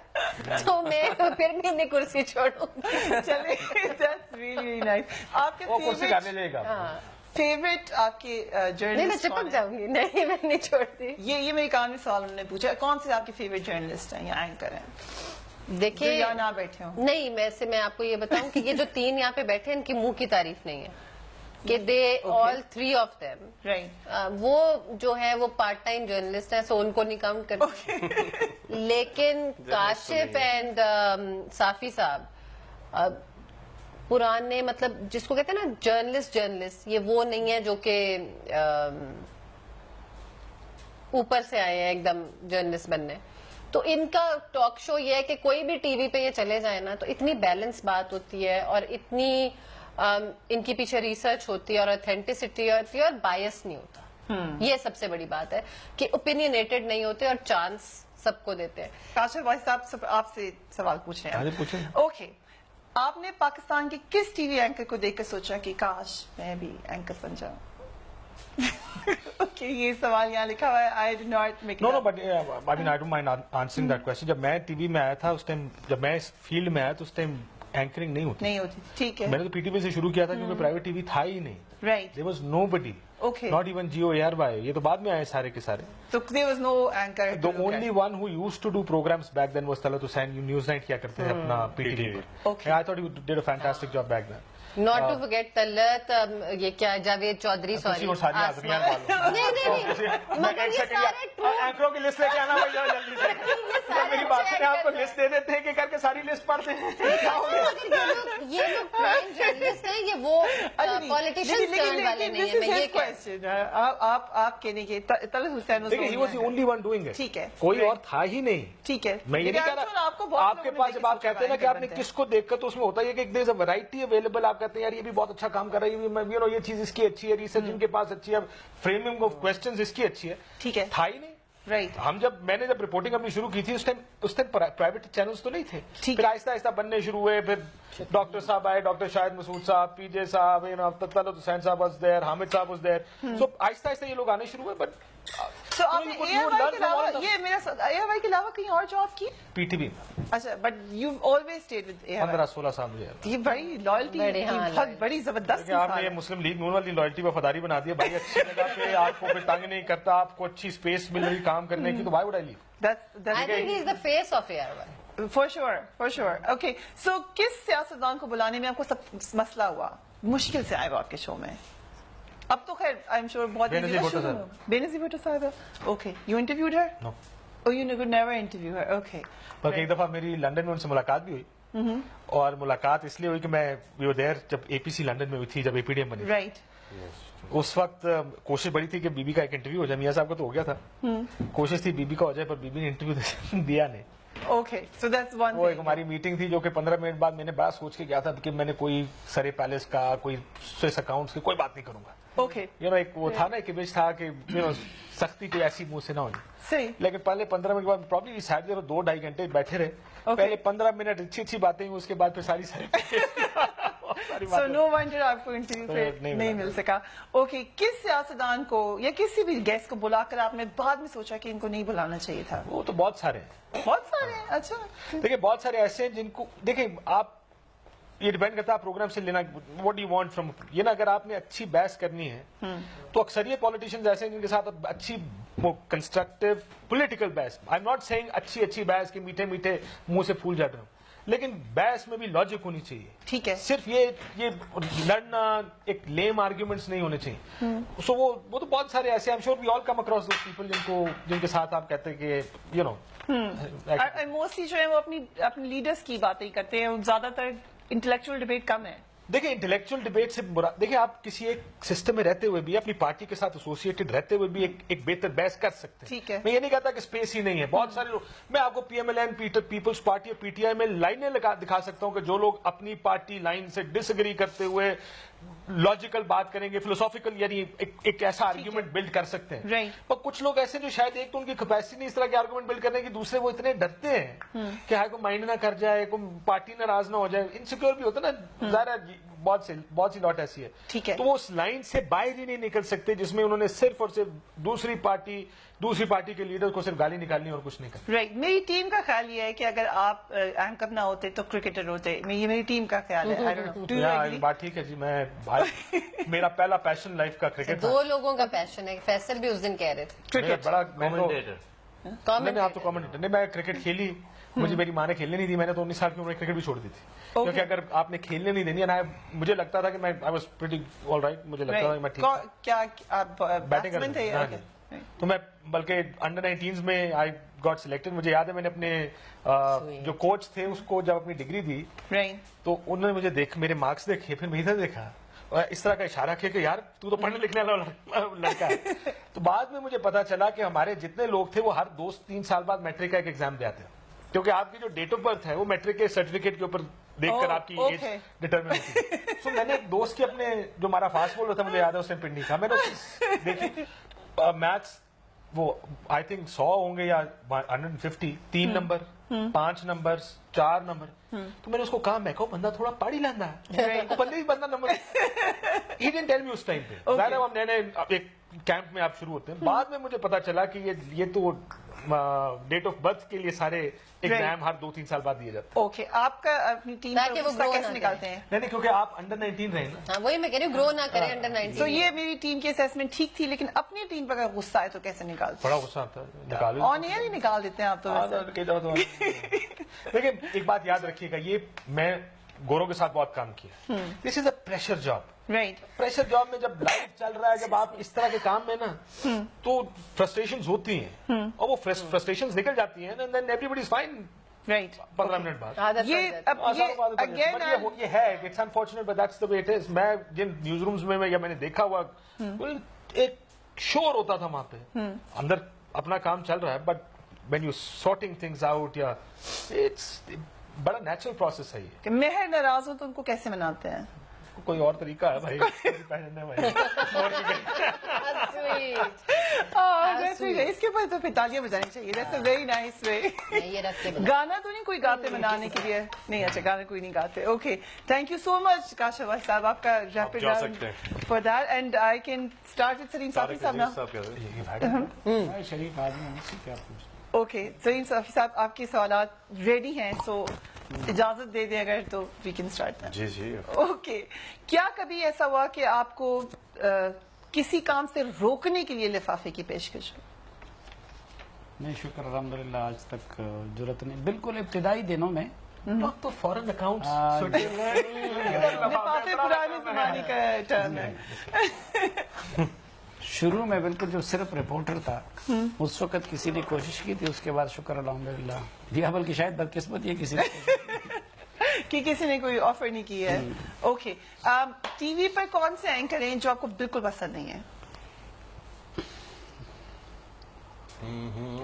तो मैं फिर भी अपनी कुर्सी छोड़ूंगी। चले that's really nice। आपके वो कुर्सी फेवरेट खाने जाएगा। हाँ फेवरेट आपके नहीं मैं जर्नलिस्ट चिपक जाऊंगी, नहीं मैं नहीं छोड़ती। ये मेरे कान में सवाल उन्होंने पूछा, कौन से आपके फेवरेट जर्नलिस्ट हैं या एंकर हैं जो देखिए यहाँ ना बैठे हों? नहीं मैं आपको ये बताऊं कि ये जो 3 यहाँ पे बैठे हैं इनकी मुंह की तारीफ नहीं है कि they all 3 of them right वो जो है वो पार्ट टाइम जर्नलिस्ट है, सो उनको नहीं काउंट करते। लेकिन काशिफ एंड साफी साहब पुराने, मतलब जिसको कहते हैं ना जर्नलिस्ट, ये वो नहीं है जो कि ऊपर से आए हैं एकदम जर्नलिस्ट बनने। तो इनका टॉक शो ये है कि कोई भी टीवी पे ये चले जाए ना तो इतनी बैलेंस बात होती है और इतनी इनकी पीछे रिसर्च होती है और ऑथेंटिसिटी होती है और बायस नहीं होता। ये सबसे बड़ी बात है कि ओपिनियनेटेड नहीं होते और चांस सबको देते हैं। काशिफ भाई साहब आपसे सवाल पूछ रहे हाँ हैं। जी, पूछें। ओके, आपने पाकिस्तान के किस टीवी एंकर को देखकर सोचा कि काश मैं भी एंकर बन जाऊं? ओके, ये सवाल यहाँ लिखा हुआ है। I did not make no but I mean I don't mind answering that question. जब मैं टीवी में आया था उस टाइम, जब मैं इस फील्ड में आया तो उस टाइम एंकरिंग नहीं होती। नहीं होती, ठीक है मैंने तो पीटीवी से शुरू किया था क्योंकि प्राइवेट टीवी था ही नहीं। Right. There was nobody, Okay. Not even Geo ARY, ये तो बाद में आए सारे के सारे। तो there was no anchor. The only one who used to do programmes back then was Talat Hussain, news night किया करते थे अपना पीटीवी पर। Okay. I thought you did a fantastic job back then. Not to forget Talat, یہ کیا Javed Chaudhry, sorry اور ساری آزمیاں نہیں مگر یہ سارے اینکروں کی لسٹ لے کے آنا بھائی جلدی سے. میری بات سنیں, آپ کو لسٹ دے دیتے ہیں کہ کر کے ساری لسٹ پڑھتے ہیں. یہ لوگ پرائم جرنلسٹ ہیں, یہ وہ پالیٹیشین والے نہیں ہیں. میں یہ آپ کہنے کے طلعت حسین he was the only one doing it. ٹھیک ہے, کوئی اور تھا ہی نہیں. ٹھیک ہے, میں یہ نہیں کہہ رہا آپ کے پاس جب آپ کہتے ہیں نا کہ آپ نے کس کو دیکھ کر, تو اس میں ہوتا ہے کہ دیر از اے ویرائٹی اویلیبل. آپ کہتے ہیں یار یہ بھی بہت اچھا کام کر رہی ہے, یہ چیز اس کی اچھی ہے, ریسرچ ان کے پاس اچھی ہے, فریمنگ آف کوسچنز اس کی اچھی ہے. ٹھیک ہے, تھا ہی نہیں. رائٹ. میں نے جب رپورٹنگ اپنی شروع کی تھی اس ٹائم پرائیویٹ چینلز تو نہیں تھے. پھر آہستہ آہستہ بننے شروع ہوئے. پھر ڈاکٹر صاحب آئے, ڈاکٹر شاہد مسعود صاحب, پی جے صاحب, طلعت حسین صاحب واز دیئر, حامد صاحب واز دیئر. سو آہستہ آہستہ یہ لوگ آنے شروع ہوئے. بٹ سو آپ نے اے ایم آئی کے علاوہ, یہ میرا اے ایم آئی کے علاوہ کہیں اور جاب کی؟ P T B. اچھا, but you always stayed with A M I. 15-16 سال مجھے. یہ بڑی لائلٹی, بہت بڑی زبردست. آپ نے مسلم لیگ نون والی لائلٹی وفاداری بنا دی ہے بھائی. اچھی جگہ پہ آپ کو کوئی تنگ نہیں کرتا, آپ کو اچھی اسپیس مل رہی کام کرنے کی, تو why would I leave. I think he is the face of ARY. For sure. Okay, so کس سیاستدان کو بلانے میں آپ کو سب مسئلہ ہوا, مشکل سے آئے وہ آپ کے شو میں؟ اب تو خیر آئی ایم شیور بہت بینظیر بھٹو صاحب. Okay, you interviewed her? No. Oh, you could never interview her. Okay. بلکہ ایک دفعہ میری لندن میں ان سے ملاقات بھی ہوئی, اور ملاقات اس لیے ہوئی کہ میں وی ور دیئر جب اے پی سی لندن میں ہوئی تھی, جب اے پی ڈی ایم بنی. Right. اس وقت کوشش بڑی تھی کہ بی بی کا ایک انٹرویو ہو جائے. میاں صاحب کا تو ہو گیا تھا, کوشش تھی بی بی کا ہو جائے, پر بی بی نے انٹرویو دیا نہیں. Okay, so that's one وہ ایک thing. ہماری میٹنگ تھی جو کہ 15 منٹ بعد میں نے بڑا سوچ کے گیا تھا کہ میں نے کوئی سرے پیلس کا, کوئی سوئس اکاؤنٹس کی کوئی بات نہیں کروں گا. Okay. ایک وہ تھا نا, ایک امیج تھا کہ سختی کوئی ایسی منہ سے نہ ہو جائے. صحیح. لیکن پہلے 15 منٹ بعد پرابلی سائڈ 2-2.5 گھنٹے بیٹھے رہے. پہلے 15 منٹ اچھی باتیں ہوئی, اس کے بعد پھر ساری So no wonder آپ کو انٹرویو نہیں مل سکا. اوکے, کس سیاستدان کو یا کسی بھی گیسٹ کو بلا کر آپ نے بعد میں سوچا کہ ان کو نہیں بلانا چاہیے تھا؟ وہ تو بہت سارے ہیں. بہت سارے ہیں. اچھا, دیکھیں بہت سارے ایسے ہیں جن کو دیکھیں آپ, یہ ڈیپینڈ کرتا ہے آپ پروگرام سے لینا واٹ یو وانٹ فرام. یہ نا اگر آپ نے اچھی بحث کرنی ہے تو اکثریت پالیٹیشینز ایسے ہیں جن کے ساتھ اچھی کنسٹرکٹیو پولیٹیکل بحث, آئی ایم ناٹ سیئنگ اچھی بحث کہ میٹھے میٹھے منہ سے پھول جاتا ہوں, لیکن بحث میں بھی لاجک ہونی چاہیے. ٹھیک ہے, صرف یہ لڑنا ایک لیم آرگیومنٹس نہیں ہونے چاہیے. سو وہ تو بہت سارے ایسے, I am sure we all come across those people جن کے ساتھ آپ کہتے ہیں کہ یو نو موسٹلی جو ہے وہ اپنی لیڈرز کی باتیں کرتے ہیں, زیادہ تر انٹلیکچوئل ڈبیٹ کم ہے. دیکھیں انٹلیکچوئل ڈبیٹ سے دیکھیں آپ کسی ایک سسٹم میں رہتے ہوئے بھی, اپنی پارٹی کے ساتھ ایسوسیٹڈ رہتے ہوئے بھی ایک بہتر بحث کر سکتے ہیں. ٹھیک ہے, میں یہ نہیں کہتا کہ اسپیس ہی نہیں ہے. بہت سارے لوگ, میں آپ کو P M L N, Peoples Party اور پی ٹی آئی میں لائنیں دکھا سکتا ہوں کہ جو لوگ اپنی پارٹی لائن سے ڈس ایگری کرتے ہوئے لاجیکل بات کریں گے, فلسافیکل, یعنی ایک ایسا آرگیومنٹ بلڈ کر سکتے ہیں. پر کچھ لوگ ایسے جو شاید ایک تو ان کی کیپیسٹی نہیں اس طرح کے آرگیومنٹ بلڈ کرنے کی, دوسرے وہ اتنے ڈرتے ہیں کہ ہائی کو مائنڈ نہ کر جائے, کوئی پارٹی ناراض نہ ہو جائے, انسیکیور بھی ہوتا ہے نا. ظاہر ہے بہت سی لاٹ ایسی ہے. ٹھیک ہے, تو وہ اس لائن سے باہر ہی نہیں نکل سکتے جس میں انہوں نے صرف اور صرف دوسری پارٹی کے لیڈر کو صرف گالی نکالنی اور کچھ نہیں کرنا. رائٹ. میری ٹیم کا خیال یہ ہے کہ اگر آپ اینکر نہ ہوتے تو کرکٹر ہوتے. یہ میری ٹیم کا خیال ہے. بات ٹھیک ہے جی, میں میرا پہلا پیشن لائف کا کرکٹ. 2 لوگوں کا پیشن ہے, فیصل بھی اس دن کہہ رہے تھے. بڑا آپ تو کامنٹیٹر نہیں, میں کرکٹ کھیلی, مجھے میری ماں نے کھیلنے نہیں دی, میں نے تو 19 سال کی عمر میں کرکٹ بھی چھوڑ دی تھی. کیونکہ اگر آپ نے کھیلنے نہیں دینی, مجھے لگتا تھا کہ میں I was pretty all right, مجھے لگتا تھا کہ میں ٹھیک. کیا بیٹسمین تھے؟ تو میں بلکہ انڈر 19 میں آئی گاٹ سلیکٹڈ. مجھے یاد ہے میں نے اپنے جو کوچ تھے اس کو جب اپنی ڈگری دی تو انہوں نے مجھے میرے مارکس دیکھے, پھر میں ادھر دیکھا اور اس طرح کا اشارہ کیا کہ یار تو پڑھنے لکھنے والا لڑکا ہے. تو بعد میں مجھے پتا چلا کہ ہمارے جتنے لوگ تھے وہ ہر 2-3 سال بعد میٹرک کا ایک ایگزام دے آتے ہیں, کیونکہ آپ کی جو ڈیٹ آف برتھ ہے وہ میٹرک کے سرٹیفکیٹ کے اوپر دیکھ کر آپ کی ایج ڈٹرمن ہوتی ہے. سو میں نے ایک دوست کے اپنے جو ہمارا فاسٹ بولر تھا, مجھے یاد ہے اس نے پنڈی تھا, میں نے دیکھی میتھس وہ آئی تھنک 100 ہوں گے یا 150, 3 نمبر, 5 نمبر, 4 نمبر. تو میں نے اس کو کہا, میں کہوں بندہ تھوڑا پڑھی لینا ہے, بندے بھی بندہ number. He didn't tell me اس ٹائم پہ, ظاہر ہے ہم نئے ایک کیمپ میں آپ شروع ہوتے ہیں. بعد میں مجھے پتا چلا کہ یہ تو ڈیٹ آف برتھ کے لیے سارے ایگزام ہر 2-3 سال بعد دیے جاتے ہیں. اوکے, آپ کا اپنی ٹیم کیسے نکالتے ہیں؟ نہیں کیونکہ آپ انڈر 19 رہے نا. وہی میں کہہ رہی ہوں, گرو نہ کریں انڈر 19. تو یہ میری ٹیم کی اسیسمنٹ ٹھیک تھی, لیکن اپنی ٹیم پر اگر غصہ آئے تو کیسے نکالتے؟ بڑا غصہ آتا ہے, نکالو آن ایئر ہی نکال دیتے ہیں آپ تو. دیکھیں ایک بات یاد رکھیے گا, یہ میں गोरों के साथ बहुत काम किया. This is a pressure job. Right. Pressure job में जब लाइफ चल रहा है, जब आप इस तरह के काम में ना, तो फ्रस्ट्रेशंस होती हैं और वो फ्रस्ट्रेशंस निकल जाती हैं and then everybody is fine. Right. 15 minute बाद आदत ये पड़ जाती अब ये अगेन ये है, it's unfortunate but that's the way it is. मैं जिन न्यूज रूम्स में या मैंने देखा हुआ, एक शोर होता था वहां पे, अंदर अपना काम चल रहा है, but when you sorting things out, या इट्स बड़ा नेचुरल प्रोसेस है ये. कि मेहर नाराज हो तो उनको कैसे मनाते हैं? कोई और तरीका है भाई पहनने में. और इसके ऊपर तो फिर तालियां बजानी चाहिए. That's a very nice way. ये रस्ते में गाना तो नहीं कोई गाते मनाने के लिए? नहीं, अच्छा गाना कोई नहीं गाते. Okay, thank you so much Kashif भाई साहब, आपका रैपिड जा सकते हैं for that. And I can start with Salim Safi साहब ना. शरीफ आदमी मुझसे क्या पूछ. ओके, सलीम साफी साहब, आपके सवाल रेडी हैं, सो इजाजत दे दें अगर, तो वी कैन स्टार्ट. जी जी. ओके, क्या कभी ऐसा हुआ कि आपको किसी काम से रोकने के लिए लिफाफे की पेशकश हो? नहीं, शुक्र अल्हम्दुलिल्लाह, आज तक जरूरत नहीं. बिल्कुल इब्तिदाई दिनों में तो फॉरेन अकाउंट्स लिफाफे पुराने जमाने का टर्म है. शुरू में बिल्कुल जो सिर्फ रिपोर्टर था, उस वक्त किसी ने कोशिश की थी, उसके बाद शुक्र अल्हम्दुलिल्लाह दिया, बल्कि शायद बदकिस्मती है किसी ने कि किसी ने कोई ऑफर नहीं की है. ओके, टीवी पर कौन से एंकर हैं जो आपको बिल्कुल पसंद नहीं है?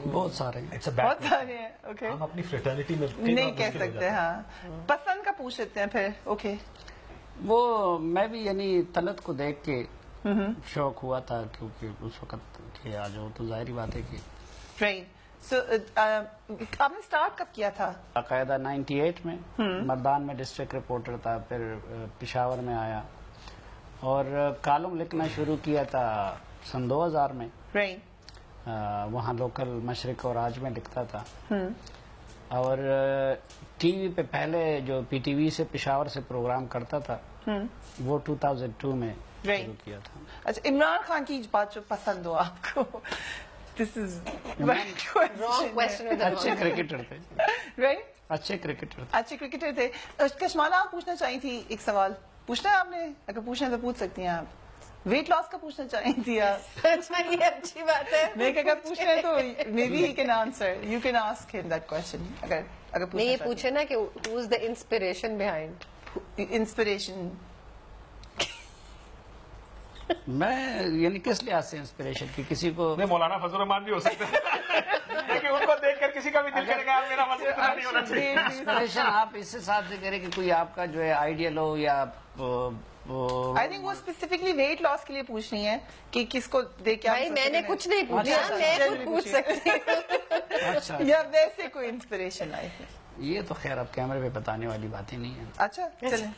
बहुत सारे हैं. बहुत सारे हैं. ओके, हम अपनी फ्रेटर्निटी में नहीं कह सकते. हाँ, पसंद का पूछ लेते हैं फिर. ओके, वो मैं भी यानी तलत को देख के शौक हुआ था, क्योंकि उस वक्त के आज हो तो जाहिर बात है कि. राइट. सो आपने स्टार्ट कब किया था? बाकायदा 98 में मर्दान में डिस्ट्रिक्ट रिपोर्टर था, फिर पेशावर में आया और कॉलम लिखना शुरू किया था सन 2000 में. राइट. वहाँ लोकल मशरिक और आज में लिखता था. और टीवी पे पहले जो पीटीवी से पेशावर से प्रोग्राम करता था, वो 2002 में शुरू किया था. अच्छा, इमरान खान की बात जो पसंद हो आपको? This is wrong question. अच्छे क्रिकेटर थे. राइट. अच्छे क्रिकेटर थे. अच्छे क्रिकेटर थे. कशमाला, आप पूछना चाहिए थी एक सवाल. पूछना है आपने? अगर पूछना है तो पूछ सकती हैं आप. वेट लॉस का पूछना चाहिए थी आप. अच्छा, ये अच्छी बात है. मैं अगर पूछना है तो may be he can answer. You can ask him that question. अगर नहीं, ये पूछे ना कि who is the inspiration behind. Inspiration मैं यानी किस लिहाज से इंस्पिरेशन की किसी को. मौलाना फजल रहमान भी हो सकते हैं लेकिन उनको देखकर किसी का भी दिल करेगा मेरा मसला इतना नहीं होना चाहिए. इंस्पिरेशन आप इससे साथ से करें कि कोई आपका जो है आइडियल हो, या आई थिंक वो स्पेसिफिकली वेट लॉस के लिए पूछ रही है कि किसको देख के. भाई मैंने कुछ नहीं पूछा, मैं कुछ पूछ सकती हूँ. अच्छा, या वैसे कोई इंस्पिरेशन आई है? ये तो खैर अब कैमरे पे बताने वाली बातें नहीं है. अच्छा, चलें.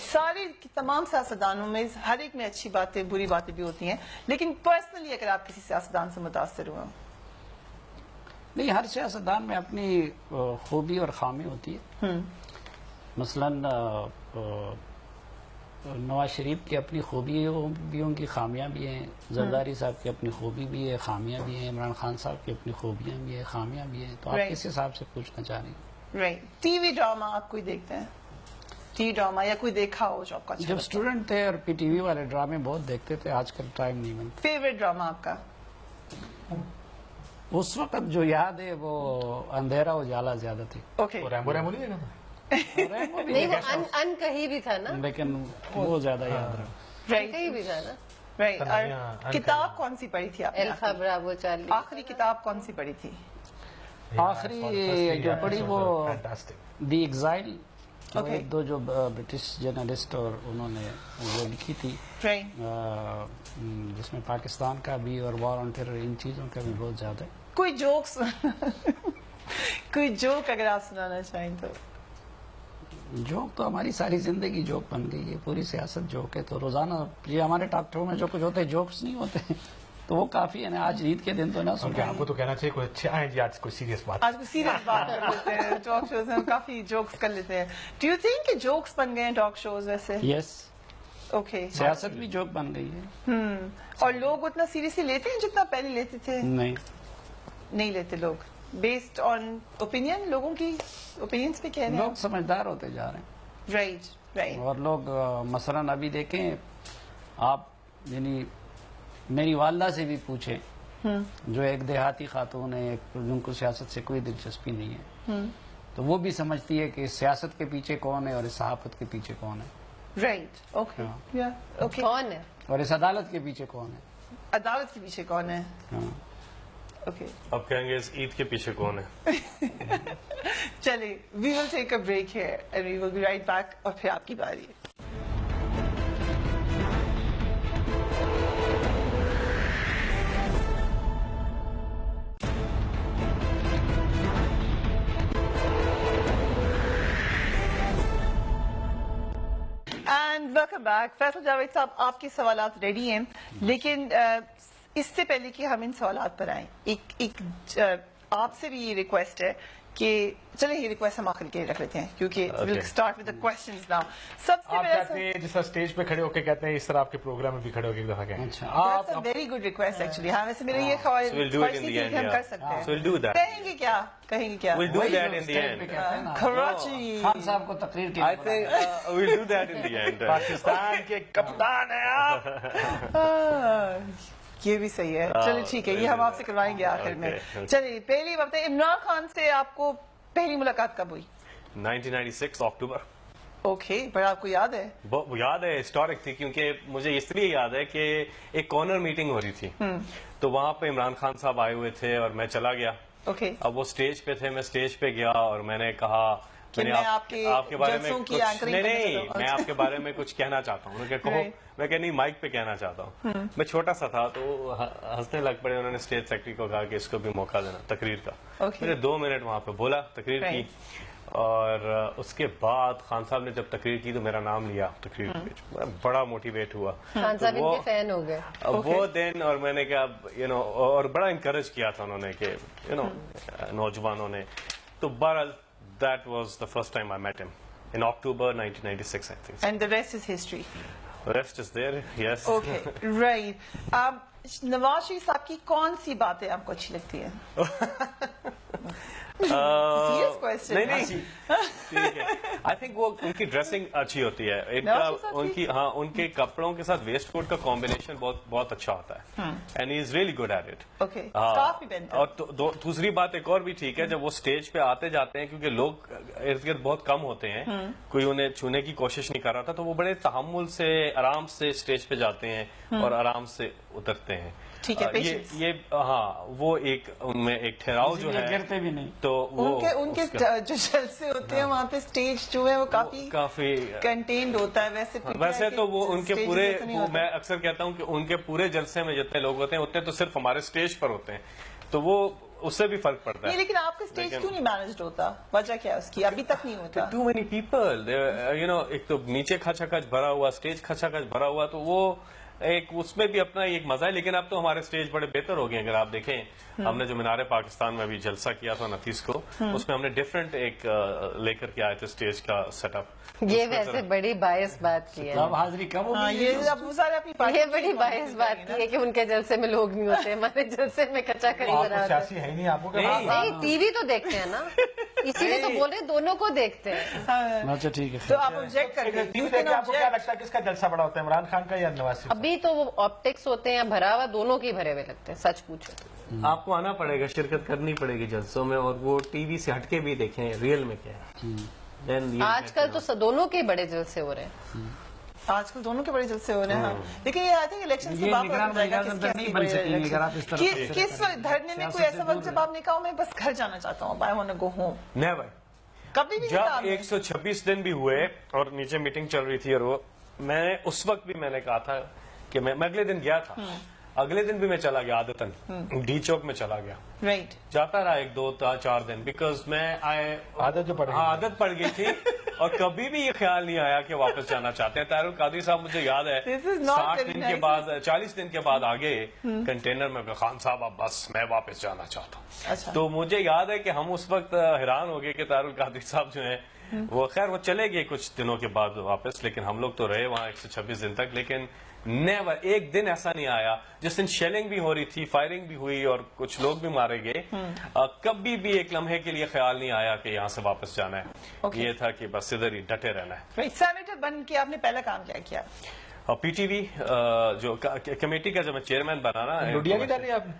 सारे तमाम सियासतदानों में हर एक में अच्छी बातें बुरी बातें भी होती हैं, लेकिन पर्सनली अगर आप किसी सियासतदान से मुतासर हुए? नहीं, हर सियासतदान में अपनी खूबी और खामी होती है. मसलन नवाज शरीफ की अपनी खूबियों भी होंगी, खामियां भी हैं. जरदारी साहब की अपनी खूबी भी है, खामियां भी हैं. इमरान खान साहब की अपनी खूबियां भी है, खामियां भी हैं. तो आप किस हिसाब से पूछना चाह रही हैं? राइट. टीवी ड्रामा आप कोई देखते हैं? टीवी ड्रामा या कोई देखा हो जो आपका? जब स्टूडेंट थे और पीटीवी वाले ड्रामे बहुत देखते थे, आजकल टाइम नहीं मिलता. फेवरेट ड्रामा आपका? उस वक्त जो याद है वो अंधेरा उजाला ज्यादा थी. ओके. रैम्बो रैम्बो नहीं देखा था? नहीं, वो अन कहीं भी था ना. लेकिन वो ज्यादा याद रहा. राइट. कहीं भी था ना. राइट. और किताब कौन सी पढ़ी थी आपने? एल खबरा वो चार्ली. आखिरी किताब कौन सी पढ़ी थी? आखिरी जो पढ़ी वो दी एग्जाइल. दो जो ब्रिटिश जर्नलिस्ट और उन्होंने वो लिखी थी, जिसमें पाकिस्तान का भी और वॉर ऑन टेरर इन चीजों का भी बहुत ज्यादा है. कोई जोक्स कोई जोक अगर आप सुनाना चाहें तो? जोक तो हमारी सारी जिंदगी जोक बन गई है. पूरी सियासत जोक है. तो रोजाना ये हमारे टॉक शो में जो कुछ होते हैं जोक्स नहीं होते, तो वो काफी है ना. आज ईद के दिन तो ना सुन. आपको तो कहना चाहिए कोई अच्छे आए जी, आज कोई सीरियस बात. आज कोई सीरियस बात कर लेते हैं. टॉक शोज में काफी जोक्स कर लेते हैं. डू यू थिंक कि जोक्स बन गए हैं टॉक शोज वैसे? यस. ओके. सियासत भी जोक बन गई है. और लोग उतना सीरियसली लेते हैं जितना पहले लेते थे? नहीं लेते लोग. बेस्ड ऑन ओपिनियन, लोगों की ओपिनियंस पे कह रहे हैं. लोग समझदार होते जा रहे हैं. राइट और लोग मसलन अभी देखें आप, यानी मेरी वालदा से भी पूछे जो एक देहाती खातून है, जिनको सियासत से कोई दिलचस्पी नहीं है, तो वो भी समझती है कि सियासत के पीछे कौन है और इस सहाफत के पीछे कौन है, राइट ओके कौन है और इस अदालत के पीछे कौन है, अदालत के पीछे कौन है. ओके अब कहेंगे इस ईद के पीछे कौन है. चलिए, we will take a break here and we will be right back. और फिर आपकी बारी है. And welcome back. Faisal Javed साहब, आपके सवालात रेडी हैं, लेकिन इससे पहले कि हम इन सवालात पर आए, एक आपसे भी ये रिक्वेस्ट है कि चले ये रिक्वेस्ट हम आखिर के रख लेते हैं, क्योंकि will start with the questions now. सबसे आप पहले कहते हैं जिस तरह स्टेज पे खड़े होके कहते हैं, इस तरह आपके प्रोग्राम में भी खड़े होके एक दफा कहें. अच्छा that's a very good request actually. हाँ, वैसे मेरे ये ख्वाहिश So we'll do it in थी the कि end, हम yeah. कर सकते हैं. So we'll do that. कहेंगे क्या We'll do वही that जो in the स्टेज पे end. कहते हैं ना, कराची. खान साहब को तकरीर के I लिए think बुलाया। we'll do that in the end. Pakistan के कप्तान है आप. ये भी सही है. चलिए ठीक है, ये हम आपसे करवाएंगे आखिर में. Okay. चलिए, पहली बात है, इमरान खान से आपको पहली मुलाकात कब हुई? 1996 अक्टूबर. ओके, पर आपको याद है? वो याद है, हिस्टोरिक थी, क्योंकि मुझे इसलिए याद है कि एक कॉर्नर मीटिंग हो रही थी, तो वहां पे इमरान खान साहब आए हुए थे और मैं चला गया. ओके. अब वो स्टेज पे थे, मैं स्टेज पे गया और मैंने कहा कि मैं आपके बारे में जलसों की कुछ एंकरिंग करना नहीं, चाहता हूं. मैं आपके बारे में कुछ कहना चाहता हूँ. उन्होंने कहा, Right. मैं कहा नहीं, माइक पे कहना चाहता हूँ. मैं छोटा सा था तो हंसने लग पड़े. उन्होंने स्टेज सेक्रेटरी को कहा कि इसको भी मौका देना तकरीर का. Okay. मैंने 2 मिनट वहां पे बोला, तकरीर Right. की, और उसके बाद खान साहब ने जब तकरीर की तो मेरा नाम लिया तकरीर के बीच. मैं बड़ा मोटिवेट हुआ. खान साहब तो वो- इनके फैन हो गए. वो दिन, और मैंने कहा और बड़ा इंकरेज किया था उन्होंने कि नौजवानों ने. तो बहरहाल that was the first time I met him in October 1996 I think. And the rest is history. Rest is there. Yes. Okay, right. अब नवाज शरीफ साहब की कौन सी बातें आपको अच्छी लगती है? Serious question. नहीं ठीक है. आई थिंक वो उनकी ड्रेसिंग अच्छी होती है. नवाज शरीफ साहब उनकी उनके कपड़ों के साथ वेस्ट कोट का कॉम्बिनेशन बहुत अच्छा होता है, and he is really good at it. Okay, scarf भी पहनते हैं. और दूसरी बात एक और भी ठीक है, जब वो स्टेज पे आते जाते हैं, क्योंकि लोग इर्द गिर्द बहुत कम होते हैं, कोई उन्हें छूने की कोशिश नहीं कर रहा था, तो वो बड़े तहम्मुल से आराम से स्टेज पे जाते हैं और आराम से उतरते हैं. ठीक है, patience. ये हाँ, वो एक उनमें एक ठहराव जो ये है, गिरते भी नहीं. तो वो उनके उसका- जो जलसे होते हैं वहाँ पे स्टेज जो है वो काफी कंटेन्ड होता है. वैसे तो वो उनके stages पूरे जैसा नहीं होता. मैं अक्सर कहता हूँ कि उनके पूरे जलसे में जितने लोग होते हैं उतने तो सिर्फ हमारे स्टेज पर होते हैं, तो वो उससे भी फर्क पड़ता नहीं, है. लेकिन आपका स्टेज लेकिन- क्यों नहीं मैनेज्ड होता? वजह क्या है उसकी? अभी तक नहीं होता. टू मेनी पीपल, एक तो नीचे खचाखच भरा हुआ, स्टेज खचाखच भरा हुआ, तो वो एक उसमें भी अपना एक मजा है. लेकिन अब तो हमारे स्टेज बड़े बेहतर हो गए. अगर आप देखें, हमने जो मीनारे पाकिस्तान में अभी जलसा किया था 29 को, उसमें हमने डिफरेंट एक लेकर के आए थे स्टेज का सेटअप. ये वैसे बड़ी बायस बात की है. अब हाजिरी कम हाँ, होगी. ये अब वो सारे अपनी पार्टी ये की बड़ी बायस politics बात करेंगे की है कि उनके जलसे में लोग नहीं होते. हमारे जलसे में कच्चा खड़ी आपको बना सियासी है ही नहीं, आपको क्या नहीं। नहीं, टीवी तो देखते हैं ना, इसीलिए तो बोल रहे हैं, दोनों को देखते हैं. हाँ, अच्छा ठीक है. तो आप ऑब्जेक्ट कर रहे टीवी देख के आपको क्या लगता है किसका जलसा बड़ा होता है, इमरान खान का या नवाज शरीफ? अभी तो वो ऑप्टिक्स होते हैं या भरा हुआ, दोनों के ही भरे हुए लगते हैं, सच पूछो. आपको आना पड़ेगा, शिरकत करनी पड़ेगी जलसों में, और वो टीवी से हटके भी देखें रियल में क्या है. Then you आजकल get to तो दोनों के ही बड़े जलसे हो रहे हैं. आजकल दोनों के बड़े जलसे हो रहे हैं. हाँ. लेकिन ये आई थिंक इलेक्शन से ये बात निगरान हो जाएगा वज़ीर-ए-आज़म किसकी नहीं असली बन बड़ी सकेंगे election. अगर आप इस तरफ से किस वक्त धरने में कोई ऐसा वक्त जब आपने कहा मैं बस घर जाना चाहता हूँ, I want to go home? never. कभी भी नहीं कहा जब आपने? 126 दिन भी हुए और नीचे मीटिंग चल रही थी, और वो मैं उस वक्त भी मैंने कहा था कि मैं अगले दिन गया था. अगले दिन भी मैं चला गया आदतन, डी चौक में चला गया. राइट. जाता रहा 1-2-4 दिन, बिकॉज मैं आदत जो पड़ गई। आदत पड़ गई थी. और कभी भी ये ख्याल नहीं आया कि वापस जाना चाहते हैं. तारुल कादरी साहब, मुझे याद है This is not 60 very दिन के nice. बाद 40 दिन के बाद आगे कंटेनर में, खान साहब अब बस मैं वापस जाना चाहता हूँ. अच्छा. तो मुझे याद है कि हम उस वक्त हैरान हो गए कि तारुल कादरी साहब जो हैं वो खैर वो चले गए कुछ दिनों के बाद वापस, लेकिन हम लोग तो रहे वहाँ 126 दिन तक. लेकिन नेवर, एक दिन ऐसा नहीं आया जिस दिन शेलिंग भी हो रही थी, फायरिंग भी हुई और कुछ लोग भी मारे गए, कभी भी एक लम्हे के लिए ख्याल नहीं आया कि यहाँ से वापस जाना है। ये था कि बस इधर ही डटे रहना है। सेनेटर बन के आपने पहला काम क्या किया? और पीटीवी जो कमेटी का जब मैं चेयरमैन बना ना, लुडिया नहीं डाली आपने?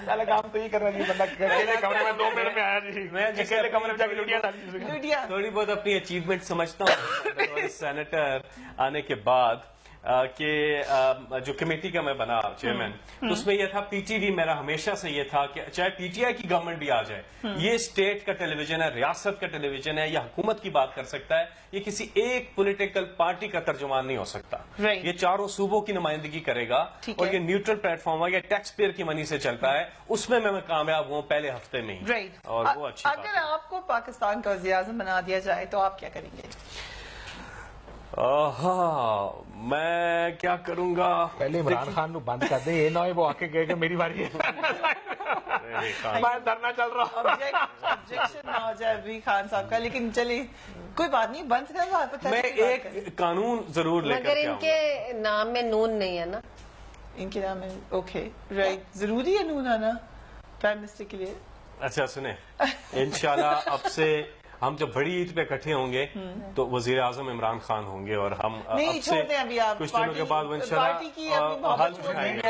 पहले काम तो ये कर रहा है बंदा, कमरे में 2 मिनट में आया जी, मैं अकेले कमरे में जाके लुडिया डाली। थोड़ी बहुत अपनी अचीवमेंट समझता हूँ सेनेटर आने के बाद कि जो कमेटी का मैं बना चेयरमैन, तो उसमें यह था, पीटीवी मेरा हमेशा से ये था कि चाहे पीटीआई की गवर्नमेंट भी आ जाए, ये स्टेट का टेलीविजन है, रियासत का टेलीविजन है, या हुकूमत की बात कर सकता है, ये किसी एक पॉलिटिकल पार्टी का तर्जुमान नहीं हो सकता। ये चारों सूबों की नुमाइंदगी करेगा और ये न्यूट्रल प्लेटफॉर्म है, ये टैक्स पेयर की मनी से चलता है, उसमें मैं कामयाब हूँ पहले हफ्ते में ही। और वो अच्छी बात है। अगर आपको पाकिस्तान का वज़ीर-ए-आज़म बना दिया जाए तो आप क्या करेंगे? हाँ, मैं क्या करूंगा, पहले इमरान खान को बंद कर दे, ये ना वो आके कहे कि मेरी बारी है, मैं धरना चल रहा हूँ। ऑब्जेक्शन ना हो जाए अभी खान साहब का, लेकिन चलिए कोई बात नहीं, बंद कर। मैं एक कानून जरूर लेकर मगर इनके नाम में नून नहीं है ना? इनके नाम में ओके, राइट, जरूरी है नून आना प्राइम मिनिस्टर के लिए? अच्छा सुने, इंशाल्लाह अब से हम जब बड़ी ईद पे इकट्ठे होंगे तो वजीर आजम इमरान खान होंगे और हम अब से कुछ दिनों के बाद इंशाल्लाह हल उठाएंगे।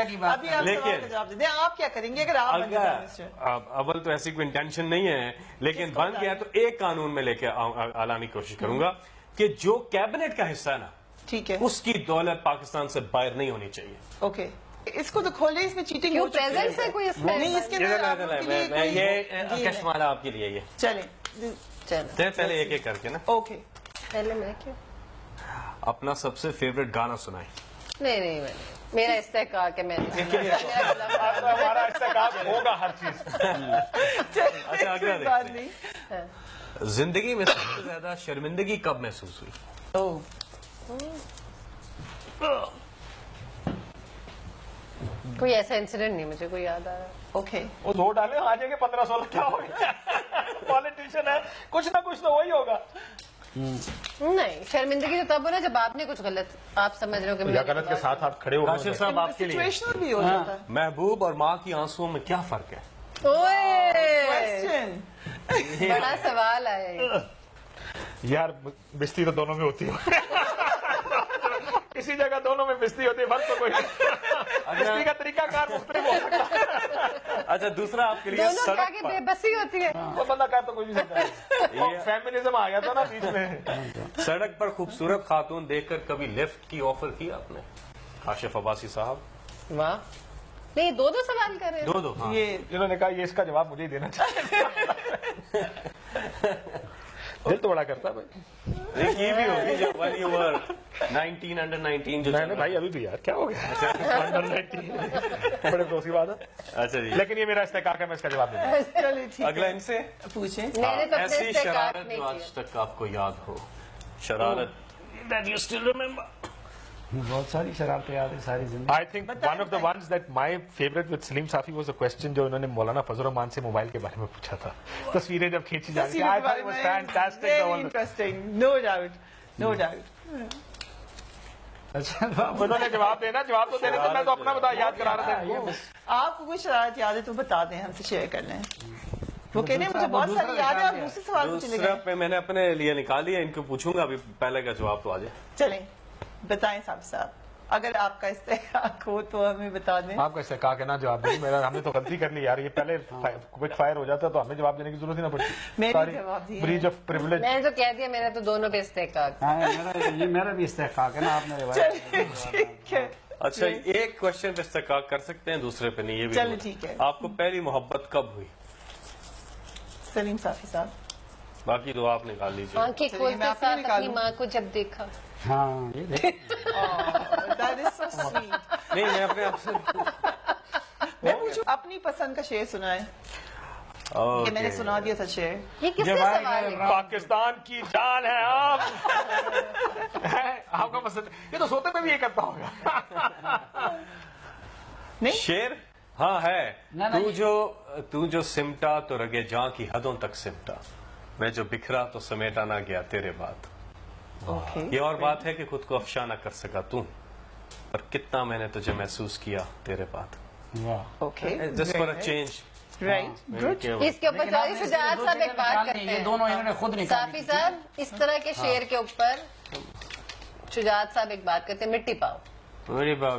लेकिन आप क्या करेंगे अगर आप बन गए मिनिस्टर? अव्वल तो ऐसी कोई इंटेंशन नहीं है, लेकिन बन गया तो एक कानून में लेके आने की कोशिश करूंगा कि जो कैबिनेट का हिस्सा है ना, ठीक है, उसकी दौलत पाकिस्तान से बाहर नहीं होनी चाहिए। ओके, इसको तो खोले, इसमें चीटिंग क्यों प्रेजेंट से कोई नहीं, इसके ये कश्माला आपके लिए ये चले पहले एक एक करके ना। ओके, पहले मैं क्यों? अपना सबसे फेवरेट गाना सुनाए। नहीं, मेरा इस्तेहकाक है, हमारा इस्तेहकाक होगा हर चीज। अच्छा, अगला देखते। जिंदगी में सबसे ज्यादा शर्मिंदगी कब महसूस हुई? कोई ऐसा इंसिडेंट नहीं मुझे कोई याद आ रहा। ओके, वो 2 डाले आ जाएंगे 15-16, क्या हो गया? पॉलिटिशियन है, कुछ ना कुछ तो वही होगा। नहीं, शर्मिंदगी तो तब हो ना जब आपने कुछ गलत, आप समझ रहे हो कि या गलत के साथ आप खड़े हो। काशिफ साहब आपके लिए सिचुएशनल भी हो जाता है। महबूब और माँ की आंसुओं में क्या फर्क है? क्वेश्चन, बड़ा सवाल आया ये। यार बिस्ती तो दोनों में होती है, किसी जगह दोनों में बिस्ती होती है, फर्क तो कोई बिस्ती का तरीका कार मुख्तलिफ हो सकता है। अच्छा, दूसरा आपके लिए दोनों सड़क की पर बेबसी होती है। वो बंदा कार तो कोई भी सकता है। फेमिनिज्म आ गया था ना बीच में। सड़क पर खूबसूरत खातून देखकर कभी लिफ्ट की ऑफर की आपने? काशिफ अब्बासी साहब। वाह, नहीं, 2 सवाल कर रहे हैं। 2 हाँ। ये जिन्होंने कहा ये इसका जवाब मुझे ही देना चाहिए। दिल तो बड़ा करता भाई। ये भी होगी जब when you were 19 under 19 जो नहीं भाई, अभी भी यार क्या हो गया? बड़े दोस्त की बात है। अच्छा जी, लेकिन ये मेरा इस्तेहकाक है, मैं इसका जवाब दूंगा। चलिए ठीक है, अगला इनसे पूछे। मैंने तो अपने ऐसी इस्तेहकाक शरारत नहीं जो आज किया। तक आपको याद हो, शरारत that you still remember? बहुत सारी शरारतें याद है सारी जिंदगी। I think one of the ones that my favorite with Salim Safi was a question जो इन्होंने मौलाना फजल रहमान से मोबाइल के बारे में पूछा था। तस्वीरें जब खींची जा रही थी, I thought it was fantastic. Very interesting, no doubt. अच्छा, उन्होंने जवाब देना, जवाब तो देने, तो मैं तो अपना बता याद करा रहा था। आपको कोई शरारत याद है तो बता दें, हमसे शेयर कर लें। वो कहने मुझे बहुत सारी याद है, आप दूसरे सवाल पे चले दूसरा गए। पे मैंने अपने लिए निकाली है, इनको पूछूंगा अभी, पहले का जवाब तो आ जाए। चलें, बताएं साहब, अगर आपका इस्तेहकाक हो तो हमें बता दें। आपका इस्तेहकाक है ना जवाब दें, मेरा हमने तो गलती कर ली यार, ये पहले क्विक फायर हो जाता तो हमें जवाब देने की जरूरत ही ना पड़ती। मैंने जवाब दिया, ब्रीच ऑफ प्रिविलेज। मैंने तो कह दिया, मेरा तो दोनों पे इस्तेहकाक। हाँ, मेरा भी इस्तेहकाक है ना, आपने ठीक है। अच्छा, एक क्वेश्चन पे इस्तेहकाक कर सकते हैं, दूसरे पे नहीं। ये भी चलो ठीक है। आपको पहली मोहब्बत कब हुई? सलीम साफी साहब। बाकी तो आप निकाल लीजिए। आंखें चलिए, खोलते मैं आपको साथ निकालूं। अपनी माँ को जब देखा। हाँ, ये देख। That is so sweet. नहीं, मैं अपने आप से मैं पूछूं, अपनी पसंद का शेर सुनाए। ये मैंने सुना दिया था शेर। ये किसका सवाल है? पाकिस्तान की जान है आप। आपका पसंद, ये तो सोते पे भी ये करता होगा। नहीं, शेर हाँ है। ना, तू जो सिमटा तो रगे जां की हदों तक सिमटा, मैं जो बिखरा तो समेटा ना गया तेरे बाद। Okay. ये और बात है कि खुद को अफशा न कर सका तू, पर कितना मैंने तुझे महसूस किया तेरे बाद. वाह. Okay. Just for a change. Right. Good. इसके ऊपर चौधरी शुजात साहब एक बात करते ये हैं. दोनों इन्होंने खुद निकाली. साफी साहब, इस तरह के शेर के ऊपर शुजात साहब एक बात करते हैं, मिट्टी पाओ. मेरी बात.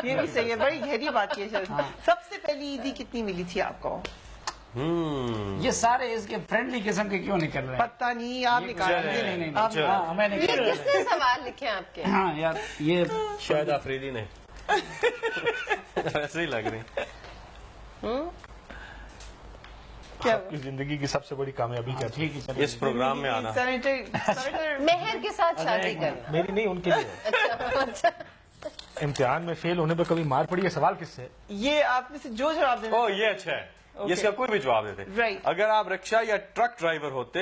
ये भी सही है, बड़ी गहरी बात की है. सबसे पहली ईदी कितनी मिली थी आपको? ये सारे इसके फ्रेंडली किस्म के क्यों निकल रहे हैं? पता नहीं, आप निकाल. नहीं. चलो. हाँ, मैं ये निकाल. किसने सवाल लिखे हैं आपके? हाँ यार, ये शायद आफरीदी ने. ऐसे ही लग रही. क्या आपकी जिंदगी की सबसे बड़ी कामयाबी क्या थी? ठीक है, चलिए. इस प्रोग्राम में आना. सेनेटर मेहर के साथ शादी करना. मेरी नहीं, उनके लिए. अच्छा. इम्तिहान में फेल होने पर कभी मार पड़ी है? सवाल किससे? ये आप में से जो जवाब देना. ओ ये अच्छा है. ये इसका कोई भी जवाब देते. Right. अगर आप रिक्शा या ट्रक ड्राइवर होते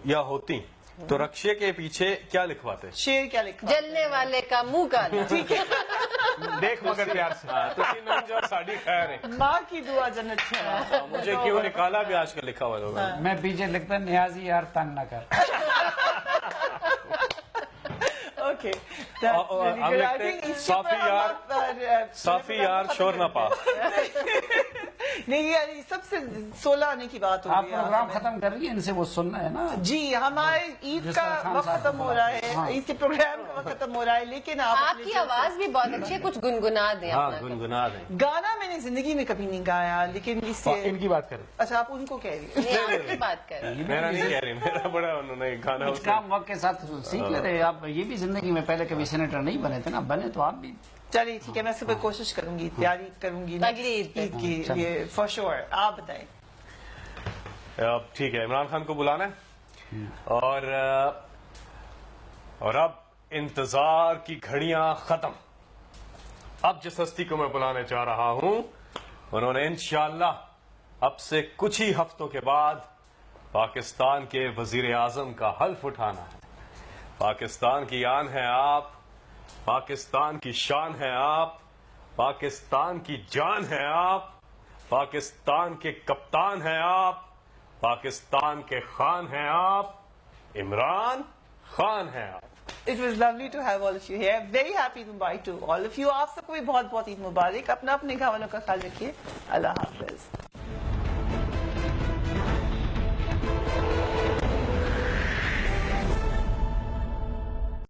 या होती तो रक्षे के पीछे क्या लिखवाते? शेर क्या लिखा? जलने वाले का मुंह काला. ठीक है. देख मगर प्यार से. तो साड़ी खैर है. माँ की दुआ जन्नत है. मुझे क्यों निकाला भी आजकल लिखा हुआ होगा. मैं पीछे लिखता नियाजी यार तंग न कर. Okay. हम लिखते हैं, साफी यार शोर न पा. नहीं, ये सबसे 16 आने की बात हो आप गई. प्रोग्राम खत्म कर रही है, इनसे वो सुनना है ना. जी, हमारे ईद जिस का तरह खान वक्त साहब खत्म को हो रहा बोला. है, ईद के प्रोग्राम का वक्त खत्म हो रहा है, लेकिन आप अपने आपकी आवाज भी बहुत अच्छी है, कुछ गुनगुना दें. हाँ अपना. गुनगुना दें. गाना मैंने जिंदगी में कभी नहीं गाया, लेकिन इससे इनकी बात करें. अच्छा, आप उनको कह रही नहीं, आपकी बात करें. मेरा नहीं कह रही, मेरा बड़ा उन्होंने गाना कुछ काम वक्त के साथ सीख ले रहे. आप ये भी जिंदगी में पहले कभी सेनेटर नहीं बने थे ना, बने तो आप भी. चलिए ठीक है, मैं सुबह कोशिश करूंगी, तैयारी करूंगी अगली ईद पे. ईद के लिए फॉर श्योर. आप बताएं. अब ठीक है, इमरान खान को बुलाना है और अब इंतजार की घड़ियां खत्म. अब जिस हस्ती को मैं बुलाने जा रहा हूं, उन्होंने इंशाअल्लाह अब से कुछ ही हफ्तों के बाद पाकिस्तान के वजीर आजम का हल्फ उठाना है. पाकिस्तान की आन है आप, पाकिस्तान की शान है आप, पाकिस्तान की जान है आप, पाकिस्तान के कप्तान हैं आप, पाकिस्तान के खान हैं आप, इमरान खान हैं आप. It was lovely to have all of you here. Very happy Mumbai to all of you. आप सबको भी बहुत बहुत ईद मुबारक. अपना अपने घरों का ख्याल रखिए. अल्लाह हाफिज.